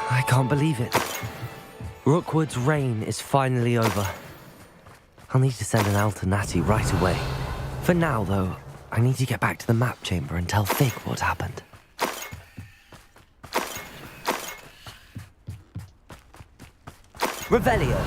I can't believe it. Rookwood's reign is finally over. I'll need to send an alternati right away. For now, though, I need to get back to the map chamber and tell Fig what happened. Revelio.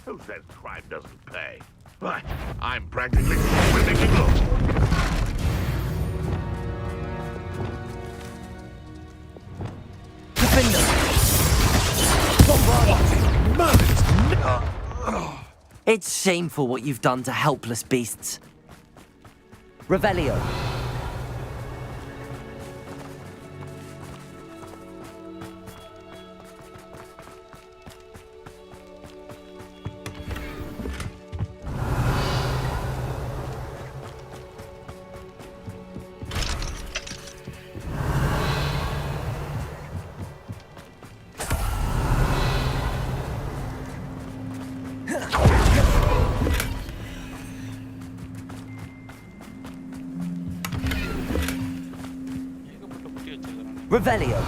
Who says crime doesn't pay? Why, I'm practically swimming in blood. Defender. It's shameful what you've done to helpless beasts. Revelio. Revelio.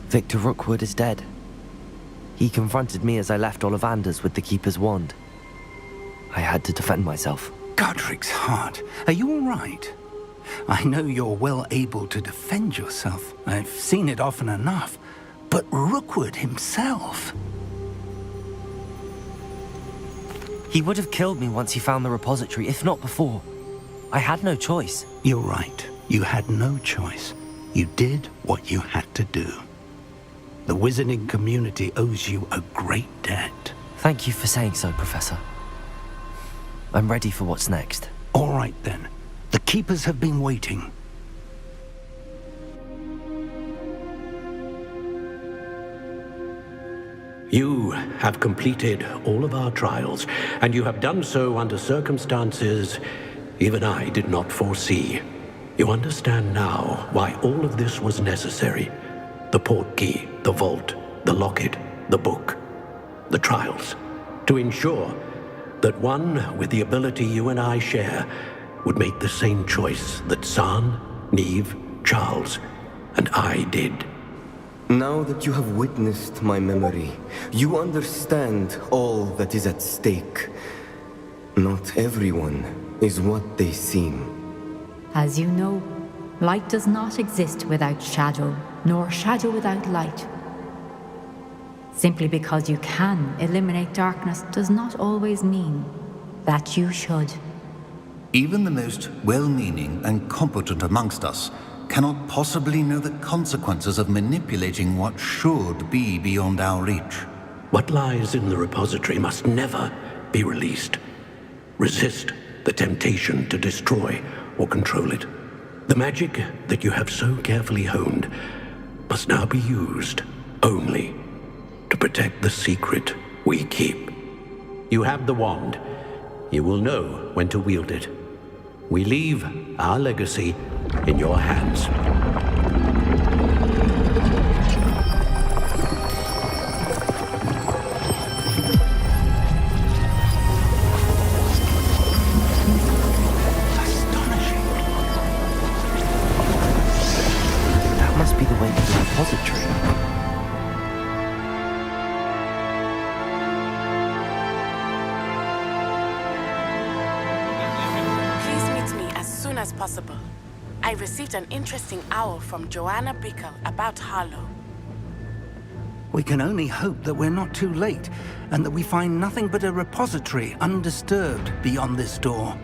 Victor Rookwood is dead. He confronted me as I left Ollivander's with the Keeper's wand. I had to defend myself. Godric's heart, are you all right? I know you're well able to defend yourself. I've seen it often enough. But Rookwood himself... He would have killed me once he found the repository, if not before. I had no choice. You're right. You had no choice. You did what you had to do. The wizarding community owes you a great debt. Thank you for saying so, Professor. I'm ready for what's next. All right, then. The Keepers have been waiting. You have completed all of our trials, and you have done so under circumstances even I did not foresee. You understand now why all of this was necessary. The portkey, the vault, the locket, the book, the trials. To ensure that one with the ability you and I share would make the same choice that San, Neve, Charles, and I did. Now that you have witnessed my memory, you understand all that is at stake. Not everyone is what they seem. As you know, light does not exist without shadow, nor shadow without light. Simply because you can eliminate darkness does not always mean that you should. Even the most well-meaning and competent amongst us cannot possibly know the consequences of manipulating what should be beyond our reach. What lies in the repository must never be released. Resist the temptation to destroy or control it. The magic that you have so carefully honed must now be used only to protect the secret we keep. You have the wand. You will know when to wield it. We leave our legacy in your hands. That must be the way to the repository. As possible. I received an interesting owl from Joanna Bickle about Harlow. We can only hope that we're not too late, and that we find nothing but a repository undisturbed beyond this door.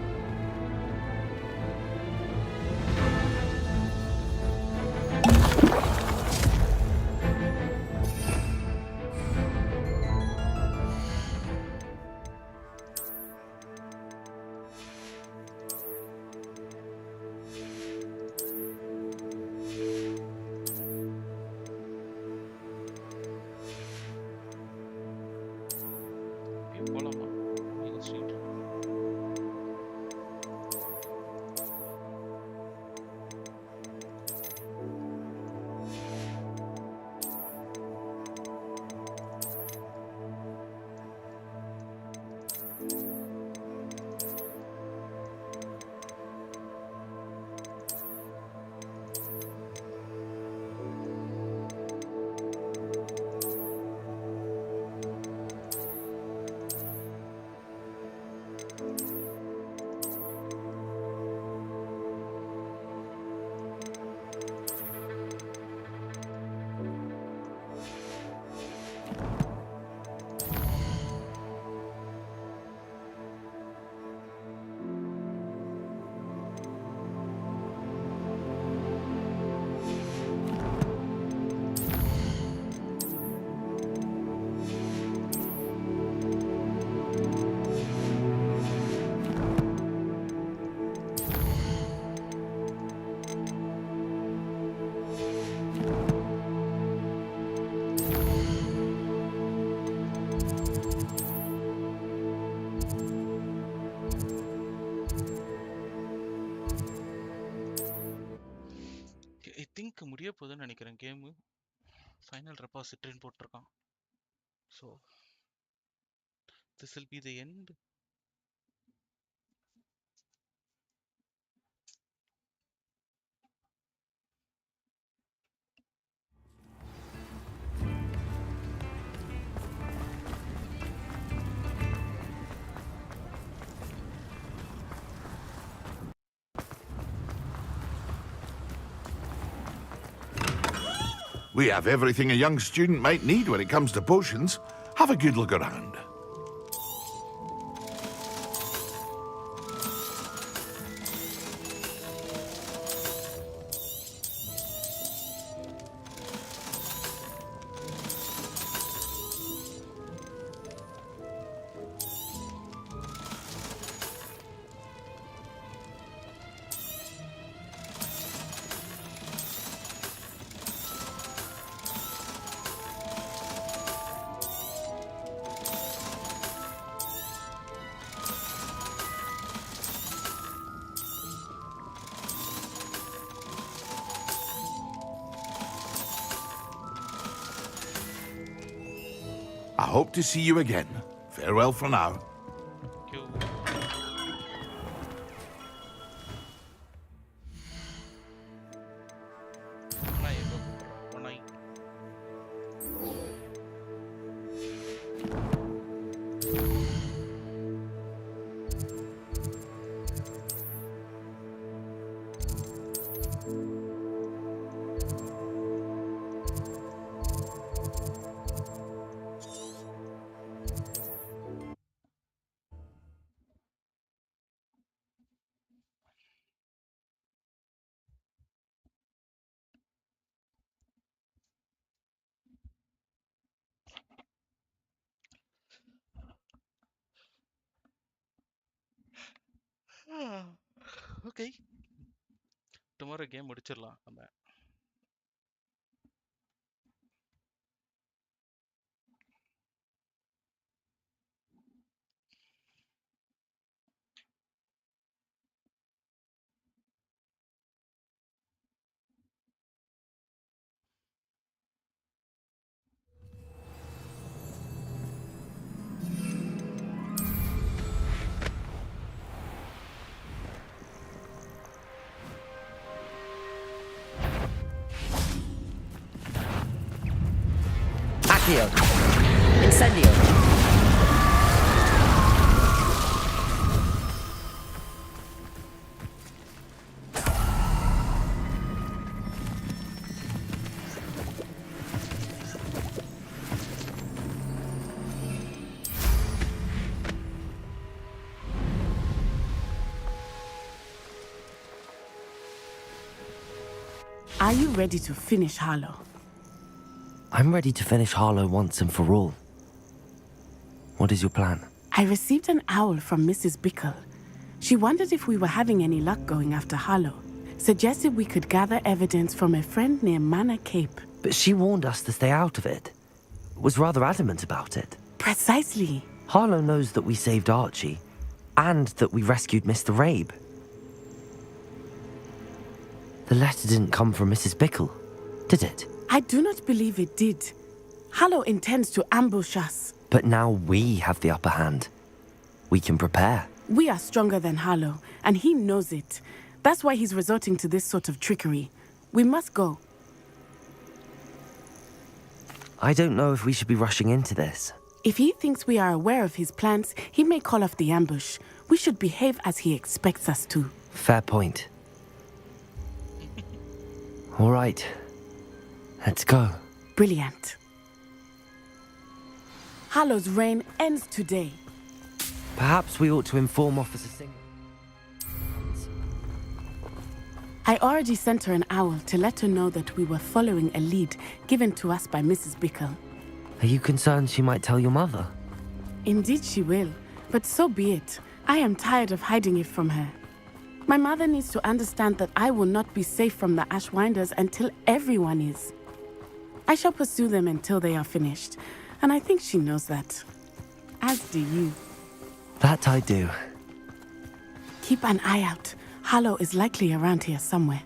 போலாமா Main Street. I think முடிய போகுதுன்னு நினைக்கிறேன் game final ரெபாசிட்டரின்னு போட்டிருக்கான் so this will be the end. We have everything a young student might need when it comes to potions. Have a good look around. I hope to see you again. Farewell for now. Okay, tomorrow game முடிச்சிடலாம் நம்ம. Accio. Incendio. Are you ready to finish Harlow? I'm ready to finish Harlow once and for all. What is your plan? I received an owl from Mrs. Bickle. She wondered if we were having any luck going after Harlow. Suggested we could gather evidence from a friend near Manor Cape. But she warned us to stay out of it. Was rather adamant about it. Precisely. Harlow knows that we saved Archie, and that we rescued Mr. Rabe. The letter didn't come from Mrs. Bickle, did it? I do not believe it did. Harlow intends to ambush us. But now we have the upper hand. We can prepare. We are stronger than Harlow, and he knows it. That's why he's resorting to this sort of trickery. We must go. I don't know if we should be rushing into this. If he thinks we are aware of his plans, he may call off the ambush. We should behave as he expects us to. Fair point. All right. Let's go. Brilliant. Harlow's reign ends today. Perhaps we ought to inform Officer Singh. I already sent her an owl to let her know that we were following a lead given to us by Mrs. Bickle. Are you concerned she might tell your mother? Indeed she will, but so be it. I am tired of hiding it from her. My mother needs to understand that I will not be safe from the Ashwinders until everyone is. I shall pursue them until they are finished, and I think she knows that. As do you. That I do. Keep an eye out. Harlow is likely around here somewhere.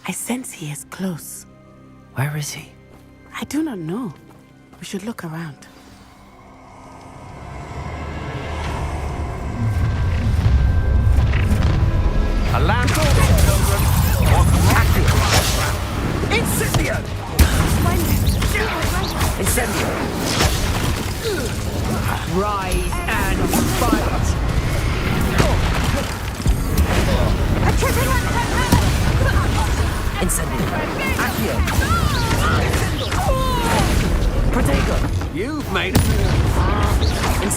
I sense he is close. Where is he? I do not know. We should look around. Alarm! Incendio! Incendio! Rise and fight! Incendio! Accio!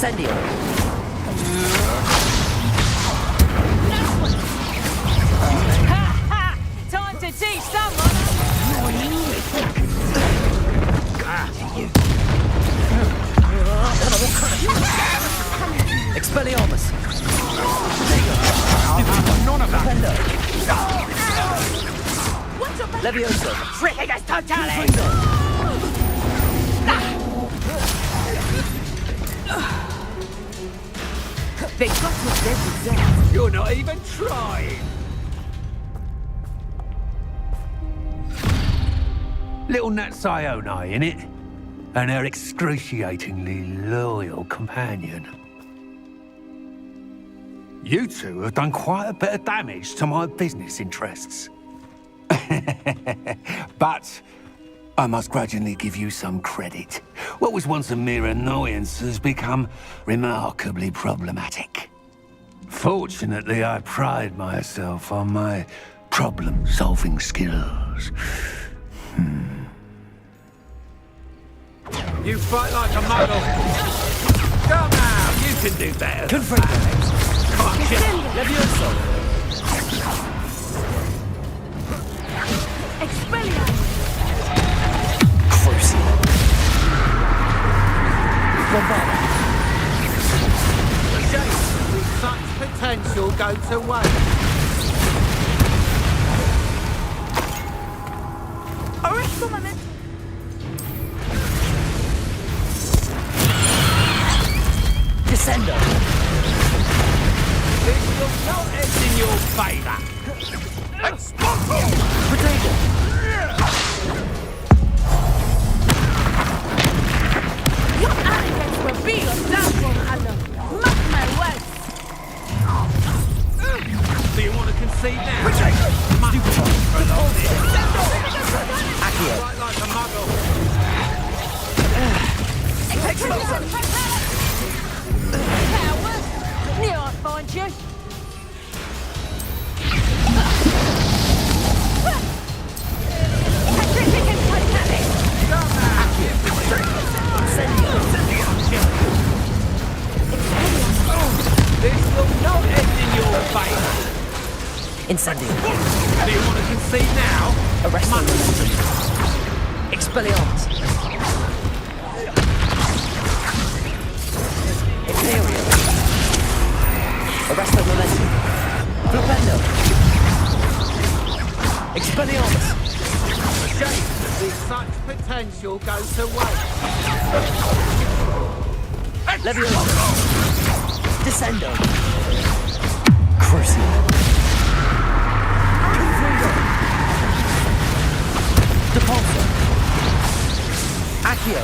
Incendio. Time to teach someone. Expelliarmus. None of that. Levioso. Ridiculous totally. They got to get possessed. You're not even trying. Little Nat Sione, innit? And her excruciatingly loyal companion. You two have done quite a bit of damage to my business interests. But I must grudgingly give you some credit. What was once a mere annoyance has become remarkably problematic. Fortunately, I pride myself on my problem-solving skills. You fight like a muggle. Come out, you can do better. Confringo. Come on, shit. Levioso. Expelliarmus. Crucial. Bombard. Shame with such potential go to waste. Arrest the moment. Descendo. This will not end in your favour. Potato. Your arrogance will be your downfall, Adam. Mark my words. Do you want to concede now? Stupid. Accio. Fight like a muggle. Coward. Knew I'd find you. This will not end in your favour. Incendio. Do you want to concede now? Arrest the momentum. Expelliarmus. Imperial. Arrest the momentum. Flipendo. Expelliarmus. A shame to see such potential go to waste. Levioso. Descendo. Crucial. Confringo. Depulso. Accio.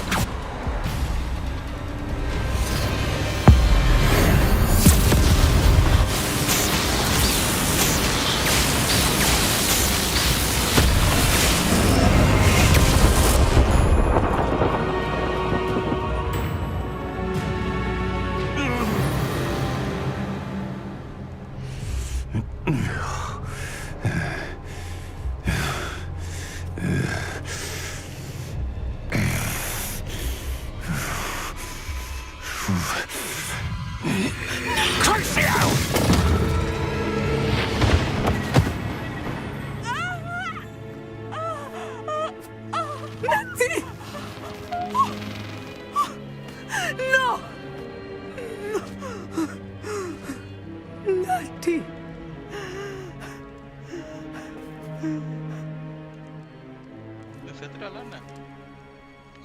செத்துட்டால என்ன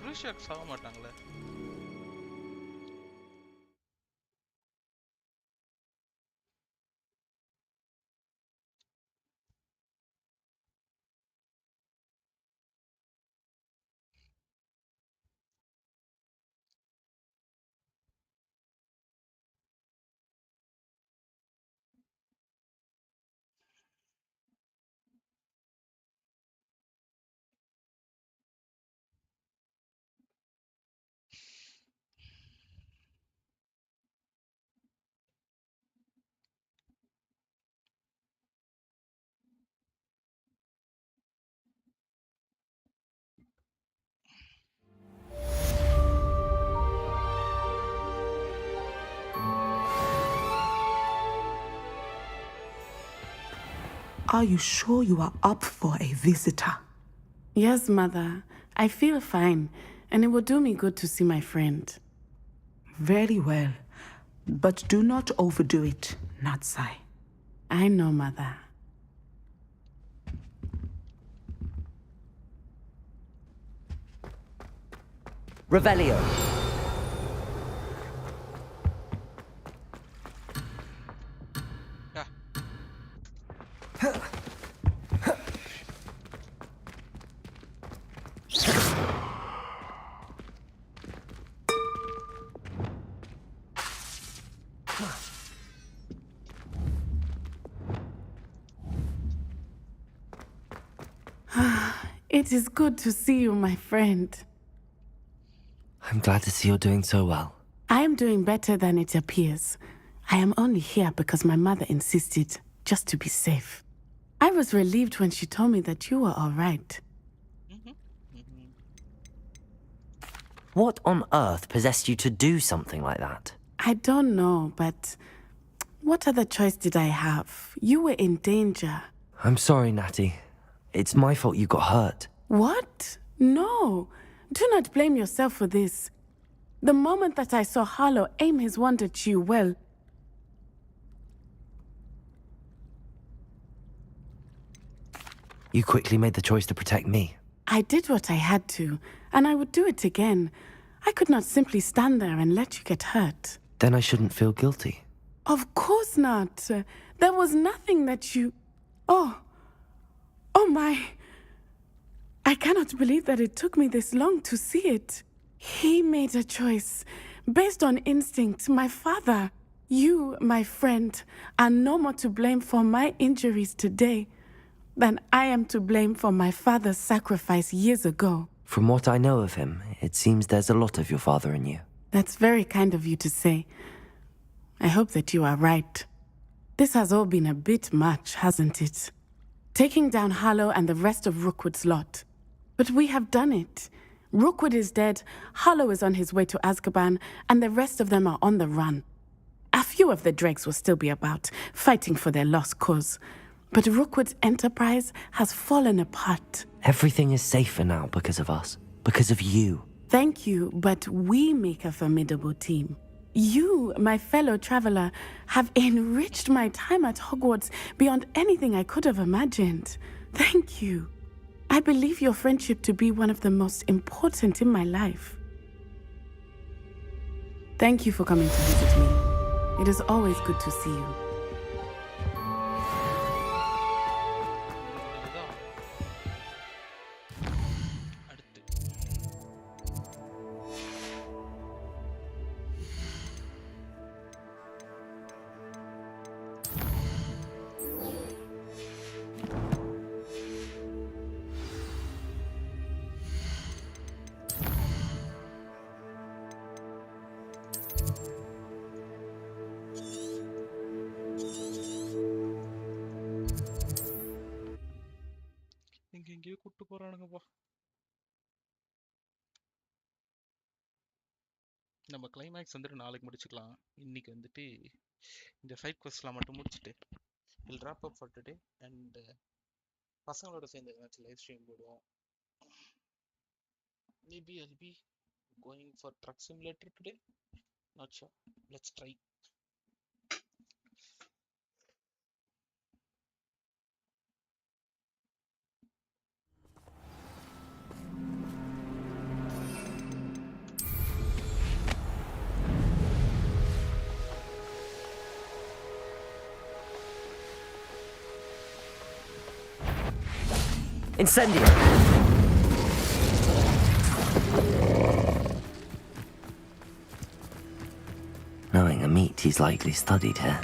குரூஷியாக்கு சாக மாட்டாங்களே. Are you sure you are up for a visitor? Yes, Mother. I feel fine, and it will do me good to see my friend. Very well. But do not overdo it, Natsai. I know, Mother. Revelio. It is good to see you, my friend. I'm glad to see you're doing so well. I am doing better than it appears. I am only here because my mother insisted, just to be safe. I was relieved when she told me that you were all right. What on earth possessed you to do something like that? I don't know, but what other choice did I have? You were in danger. I'm sorry, Natty. It's my fault you got hurt. What? No. Do not blame yourself for this. The moment that I saw Harlow aim his wand at you, well... You quickly made the choice to protect me. I did what I had to, and I would do it again. I could not simply stand there and let you get hurt. Then I shouldn't feel guilty. Of course not. There was nothing that you... Oh my... I cannot believe that it took me this long to see it. He made a choice based on instinct. My father, you, my friend, are no more to blame for my injuries today than I am to blame for my father's sacrifice years ago. From what I know of him, it seems there's a lot of your father in you. That's very kind of you to say. I hope that you are right. This has all been a bit much, hasn't it? Taking down Harlow and the rest of Rookwood's lot. But we have done it. Rookwood is dead, Harlow is on his way to Azkaban, and the rest of them are on the run. A few of the dregs will still be about, fighting for their lost cause. But Rookwood's enterprise has fallen apart. Everything is safer now because of us. Because of you. Thank you, but we make a formidable team. You, my fellow traveler, have enriched my time at Hogwarts beyond anything I could have imagined. Thank you. I believe your friendship to be one of the most important in my life. Thank you for coming to visit me. It is always good to see you. எங்கேயோ கூட்டு போறானுங்கப்பா. நம்ம climax வந்துட்டு நாளைக்கு முடிச்சுக்கலாம். இன்னைக்கு வந்துட்டு இந்த side குவெஸ்ட்லாம் மட்டும் முடிச்சுட்டு will wrap up for today and பசங்களோட சேர்ந்து ஏதாச்சும் லைவ் ஸ்ட்ரீம் போடுவோம். Maybe I'll be going for truck simulator today. Not sure. Let's try. Incendio! Knowing a meat, he's likely studied here.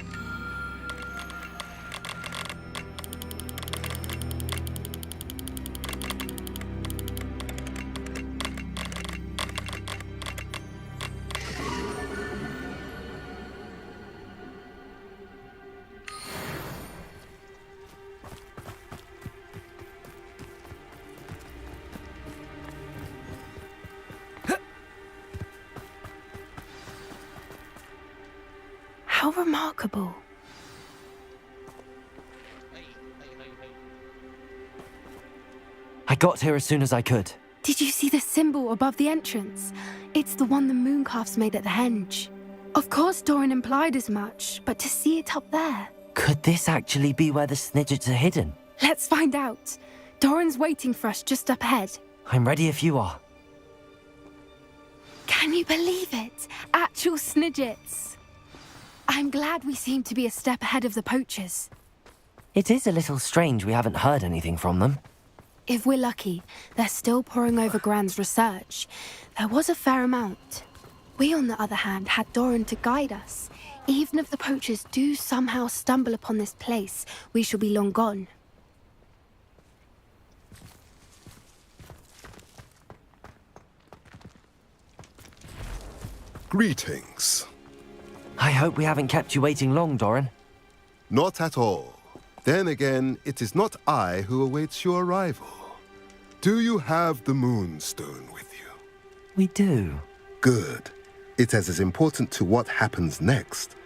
How remarkable. got here as soon as I could. Did you see the symbol above the entrance? It's the one the mooncalves made at the henge. Of course Doran implied as much, but to see it up there... Could this actually be where the Snidgets are hidden? Let's find out. Doran's waiting for us just up ahead. I'm ready if you are. Can you believe it? Actual Snidgets. I'm glad we seem to be a step ahead of the poachers. It is a little strange we haven't heard anything from them. If we're lucky, they're still poring over Gran's research. There was a fair amount. We, on the other hand, had Doran to guide us. Even if the poachers do somehow stumble upon this place, we shall be long gone. Greetings. I hope we haven't kept you waiting long, Doran. Not at all. Then again, it is not I who awaits your arrival. Do you have the Moonstone with you? We do. Good. It is as important to what happens next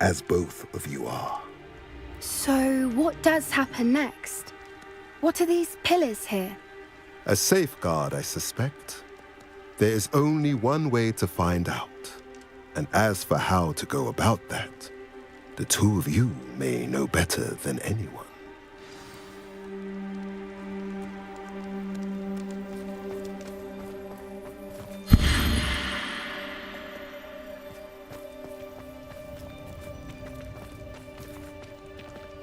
as both of you are. So, what does happen next? What are these pillars here? A safeguard, I suspect. There is only one way to find out. And as for how to go about that, the two of you may know better than anyone.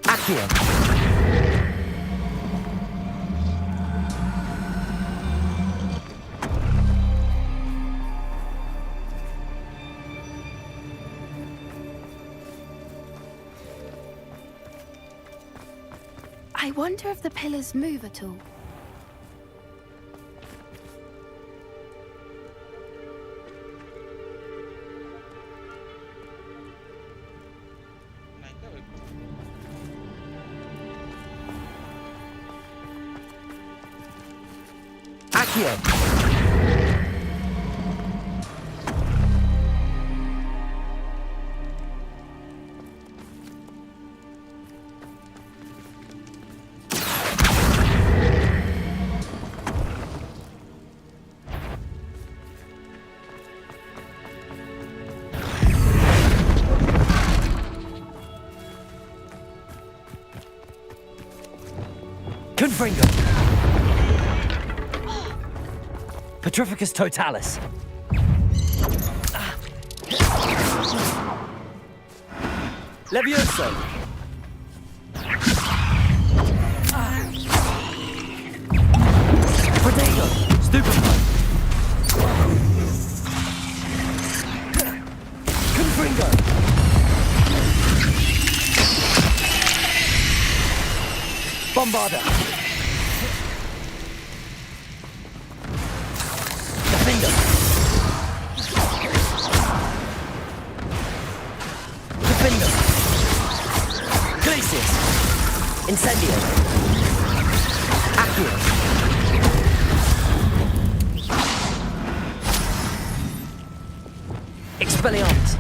Accio! I wonder if the pillars move at all. Accio! Confringo! Petrificus totalis! Levioso! Protego! Stupefy! Confringo! Bombarda! Defender! Defender! Glacius! Incendio! Accio! Expelliarmus!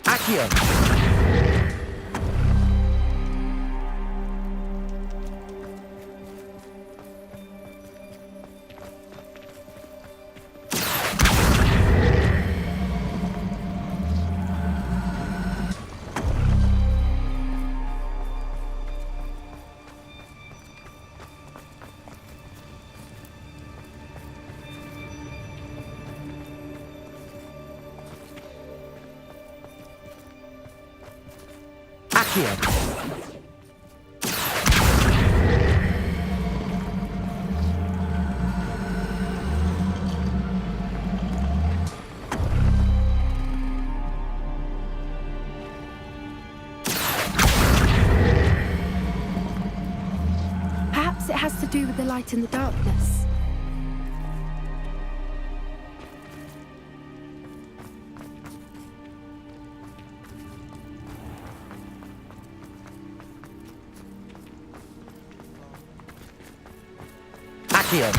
Accio! Accio. Perhaps it has to do with the light in the darkness. Accio.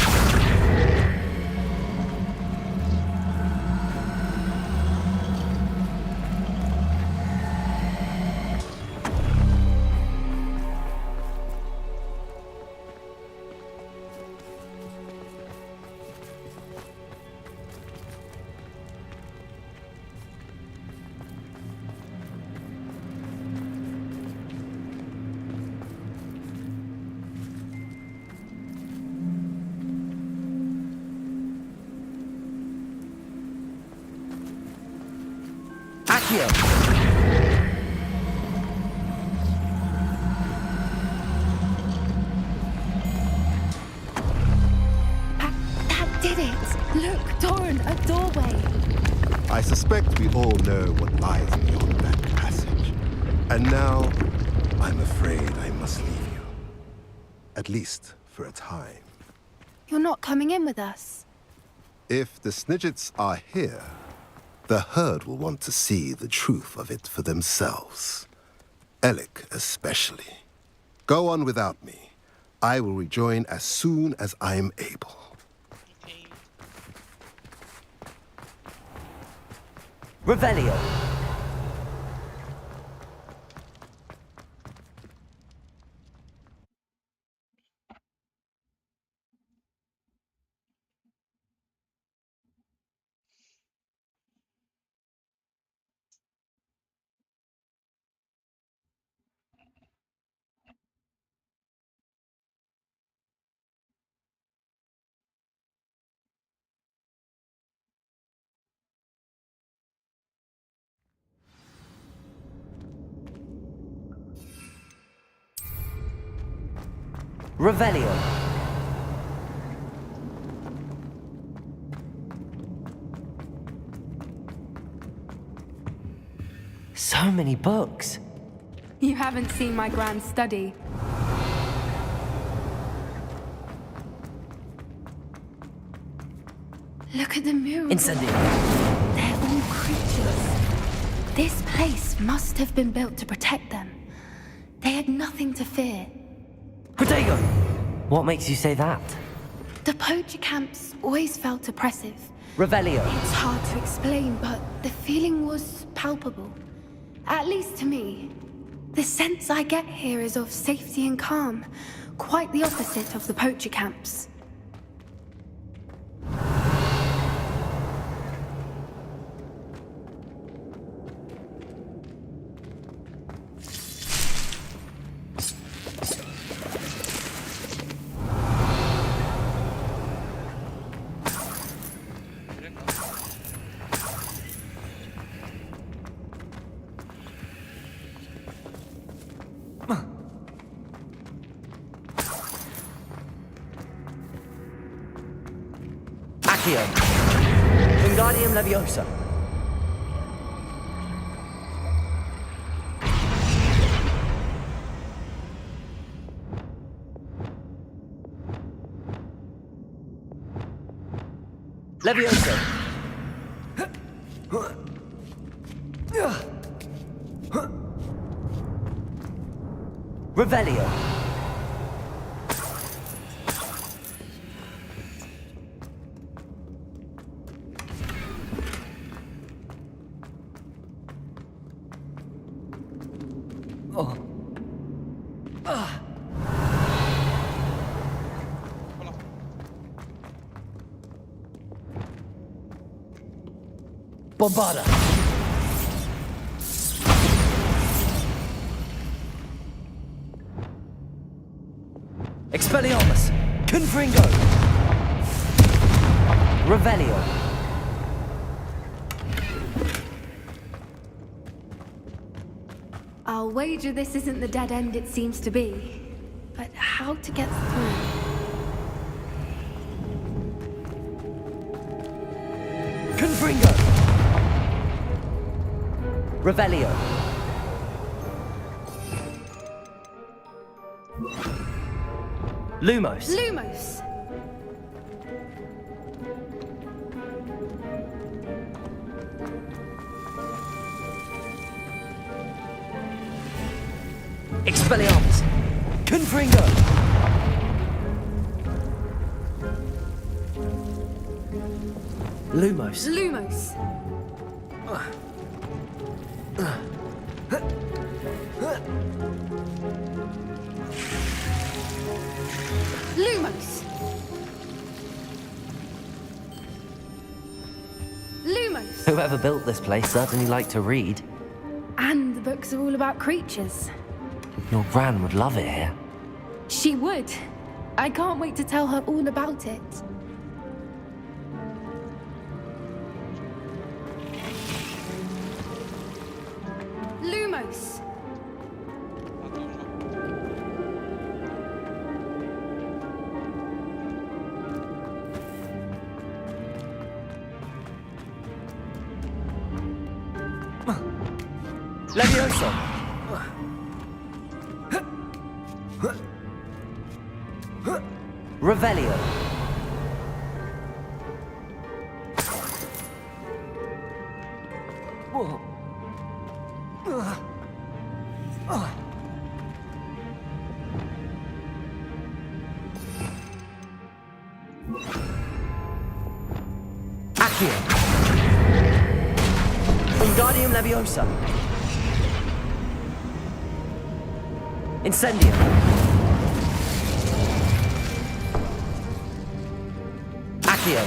Accio. That did it! Look, Doran, a doorway. I suspect we all know what lies beyond that passage. And now, I'm afraid I must leave you. At least for a time. You're not coming in with us. If the Snidgets are here, the herd will want to see the truth of it for themselves. Alec especially. Go on without me. I will rejoin as soon as I am able. Revelio. Revelio. So many books. You haven't seen my grand study. Look at the mirrors. Incendio. They're all creatures. This place must have been built to protect them. They had nothing to fear. Protego! What makes you say that? The poacher camps always felt oppressive. Revelio. It's hard to explain, but the feeling was palpable. At least to me. The sense I get here is of safety and calm. Quite the opposite of the poacher camps. Accio. Wingardium Leviosa. Leviosa. Revelio. Oh. Bombarda. Expelliarmus. Confringo. Revelio. I'll wager this isn't the dead end it seems to be. But how to get through? Confringo! Revelio! Lumos! Lumos! Expelliarmus! Confringo! Lumos! Lumos! Lumos! Lumos! Whoever built this place certainly liked to read. And the books are all about creatures. Your gran would love it here. She would. I can't wait to tell her all about it. Lumos! Levioso! Revelio! Accio! Wingardium Leviosa! Incendio! Accio!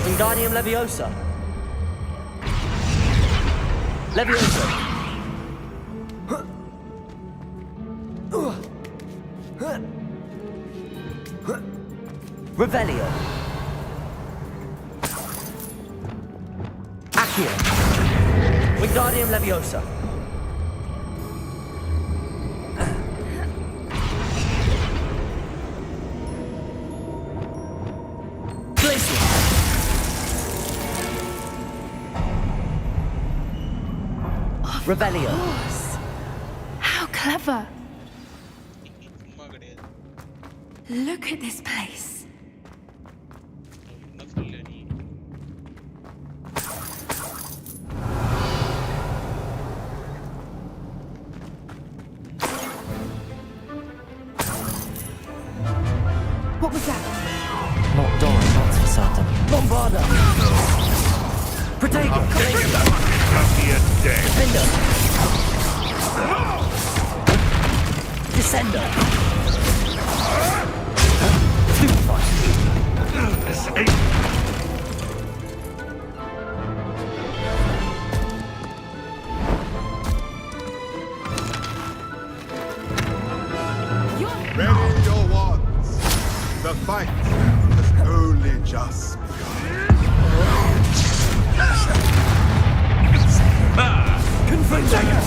Wingardium Leviosa! Leviosa! Revelio! Accio! Wingardium Leviosa! Glacier! Revelio! How clever! Look at this place. What was that? Not Doran, that's for certain. Bombarda! Protego! Defender! Descender! Stupefy! Ready your wands. The fight has only just Confirm Dagger!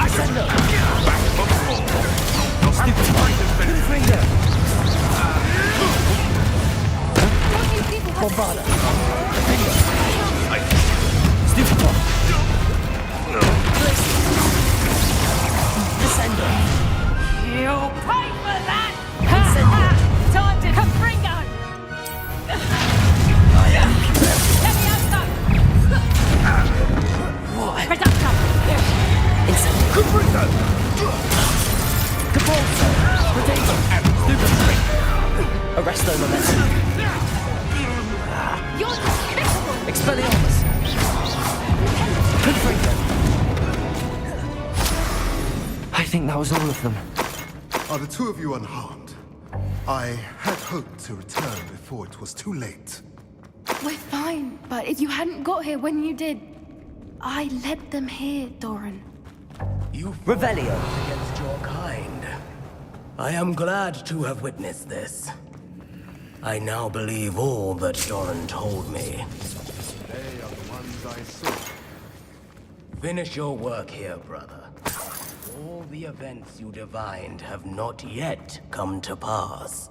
Ascender! Confringo! Bombarda! Stupefy! Descender! You'll pay for that! Time to Confringo! Reducto! Confringo! Capulso! Protego! Stupefy! Arresto Momentum! You're despicable! Expelliarmus! Confringo! I think that was all of them. Are the two of you unharmed? I had hoped to return before it was too late. We're fine, but if you hadn't got here when you did, I led them here, Doran. You Revelio against your kind. I am glad to have witnessed this. I now believe all that Doran told me. They are the ones I saw. Finish your work here, brother. All the events you divined have not yet come to pass.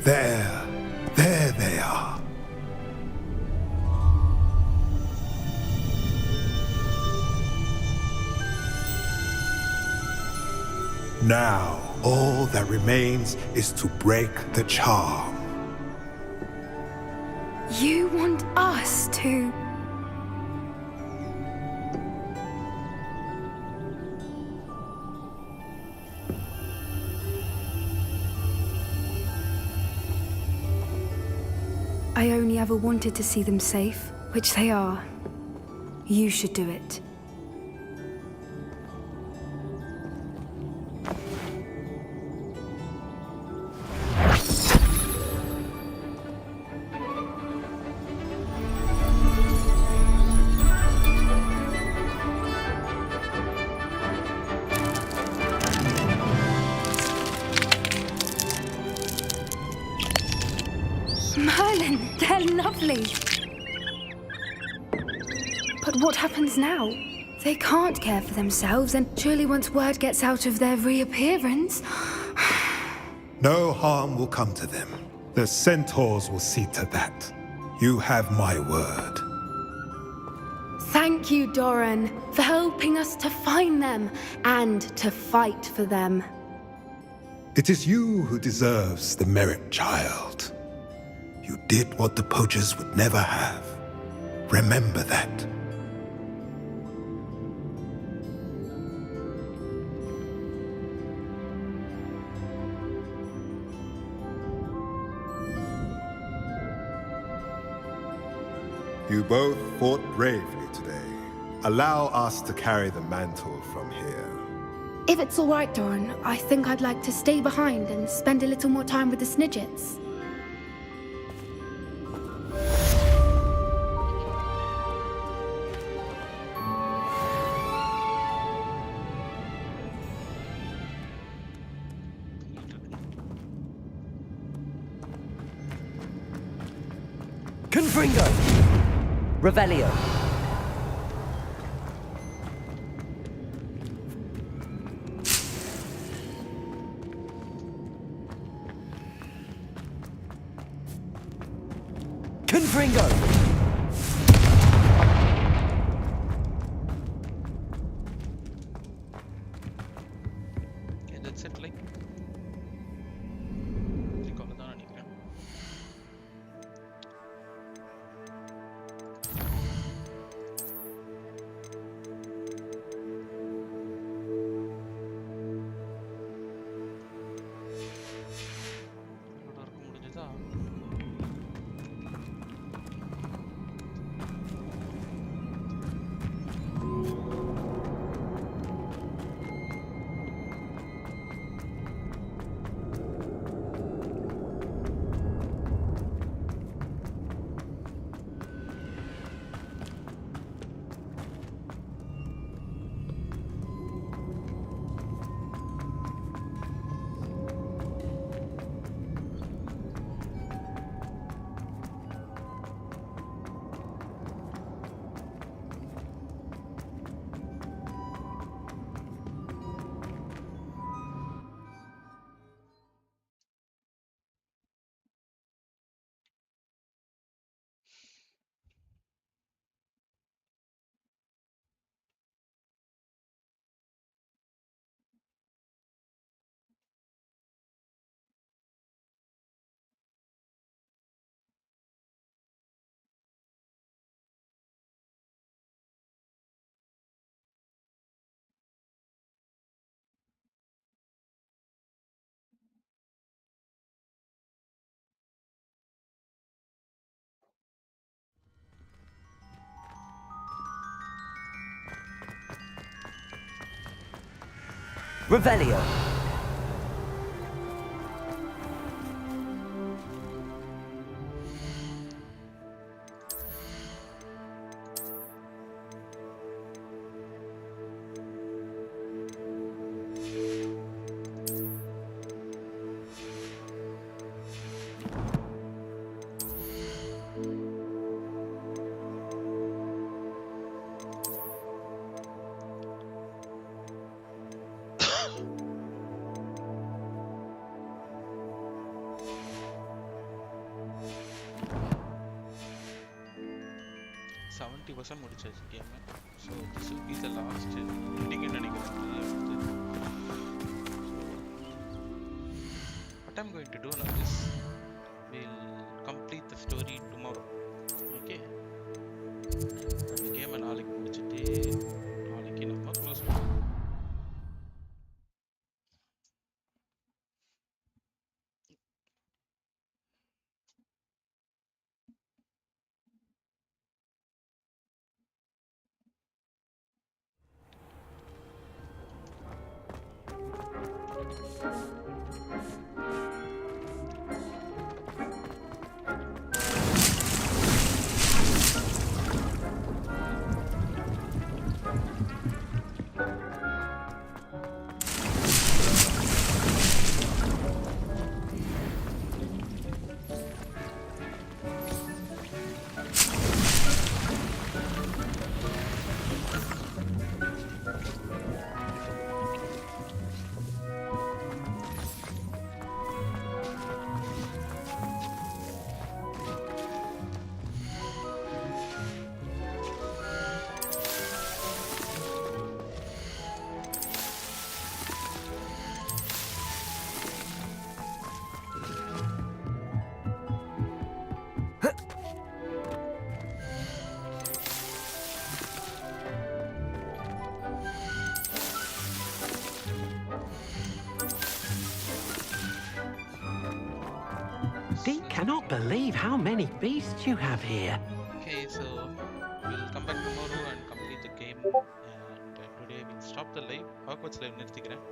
There they are. Now, all that remains is to break the charm. You want us to... I only ever wanted to see them safe, which they are. You should do it. Merlin, they're lovely. But what happens now? They can't care for themselves, and surely once word gets out of their reappearance... No harm will come to them. The centaurs will see to that. You have my word. Thank you, Doran, for helping us to find them and to fight for them. It is you who deserves the merit, child. You did what the poachers would never have. Remember that. You both fought bravely today. Allow us to carry the mantle from here. If it's all right, Doran, I think I'd like to stay behind and spend a little more time with the Snidgets. Confringo! Revelio. Confringo! Okay, that's it, like. அவ்வளவுதான் நினைக்கிறேன். Revelio. முடிச்சாச்சு game. So this will be the last எண்டிங்னு நினைக்கிறேன். What I'm going to do now is we'll complete the story tomorrow. Okay? இந்த கேமை நாளைக்கு முடிச்சுட்டு நாளைக்கு நம்ம க்ளோஸ் பண்ணுவோம். Cannot believe how many beasts you have here. Okay, so we'll come back tomorrow and complete the game. And today we'll stop the live. Hogwarts live நிறுத்திக்கிறேன்.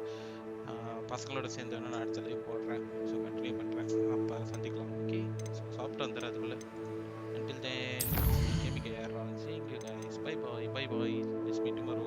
பசங்களோட சேர்ந்து நான் அடுத்த லைவ் போடுறேன். ஸோ கண்டினியூ பண்ணுறேன். அப்போ சந்திக்கலாம். ஓகே, ஸோ சாப்பிட்டு வந்துடுறேன் அதுக்குள்ளே. Until then, கேமிக்கு Arawn. Seeing you guys. Bye bye. Bye bye. Let's meet tomorrow.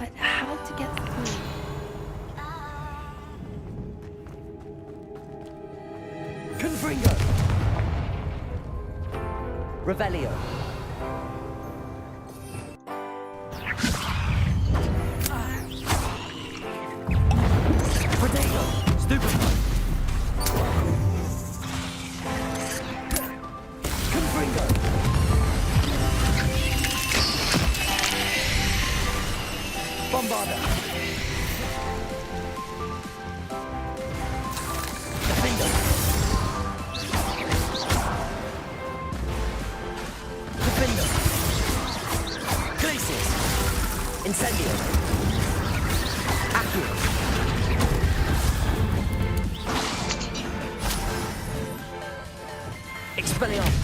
But how to get through? Confringo. Revelio. Protego. Stupefy. Confringo. Bombarda. Defender. Defender. Glacius. Incendio. Accio. Expelliarmus.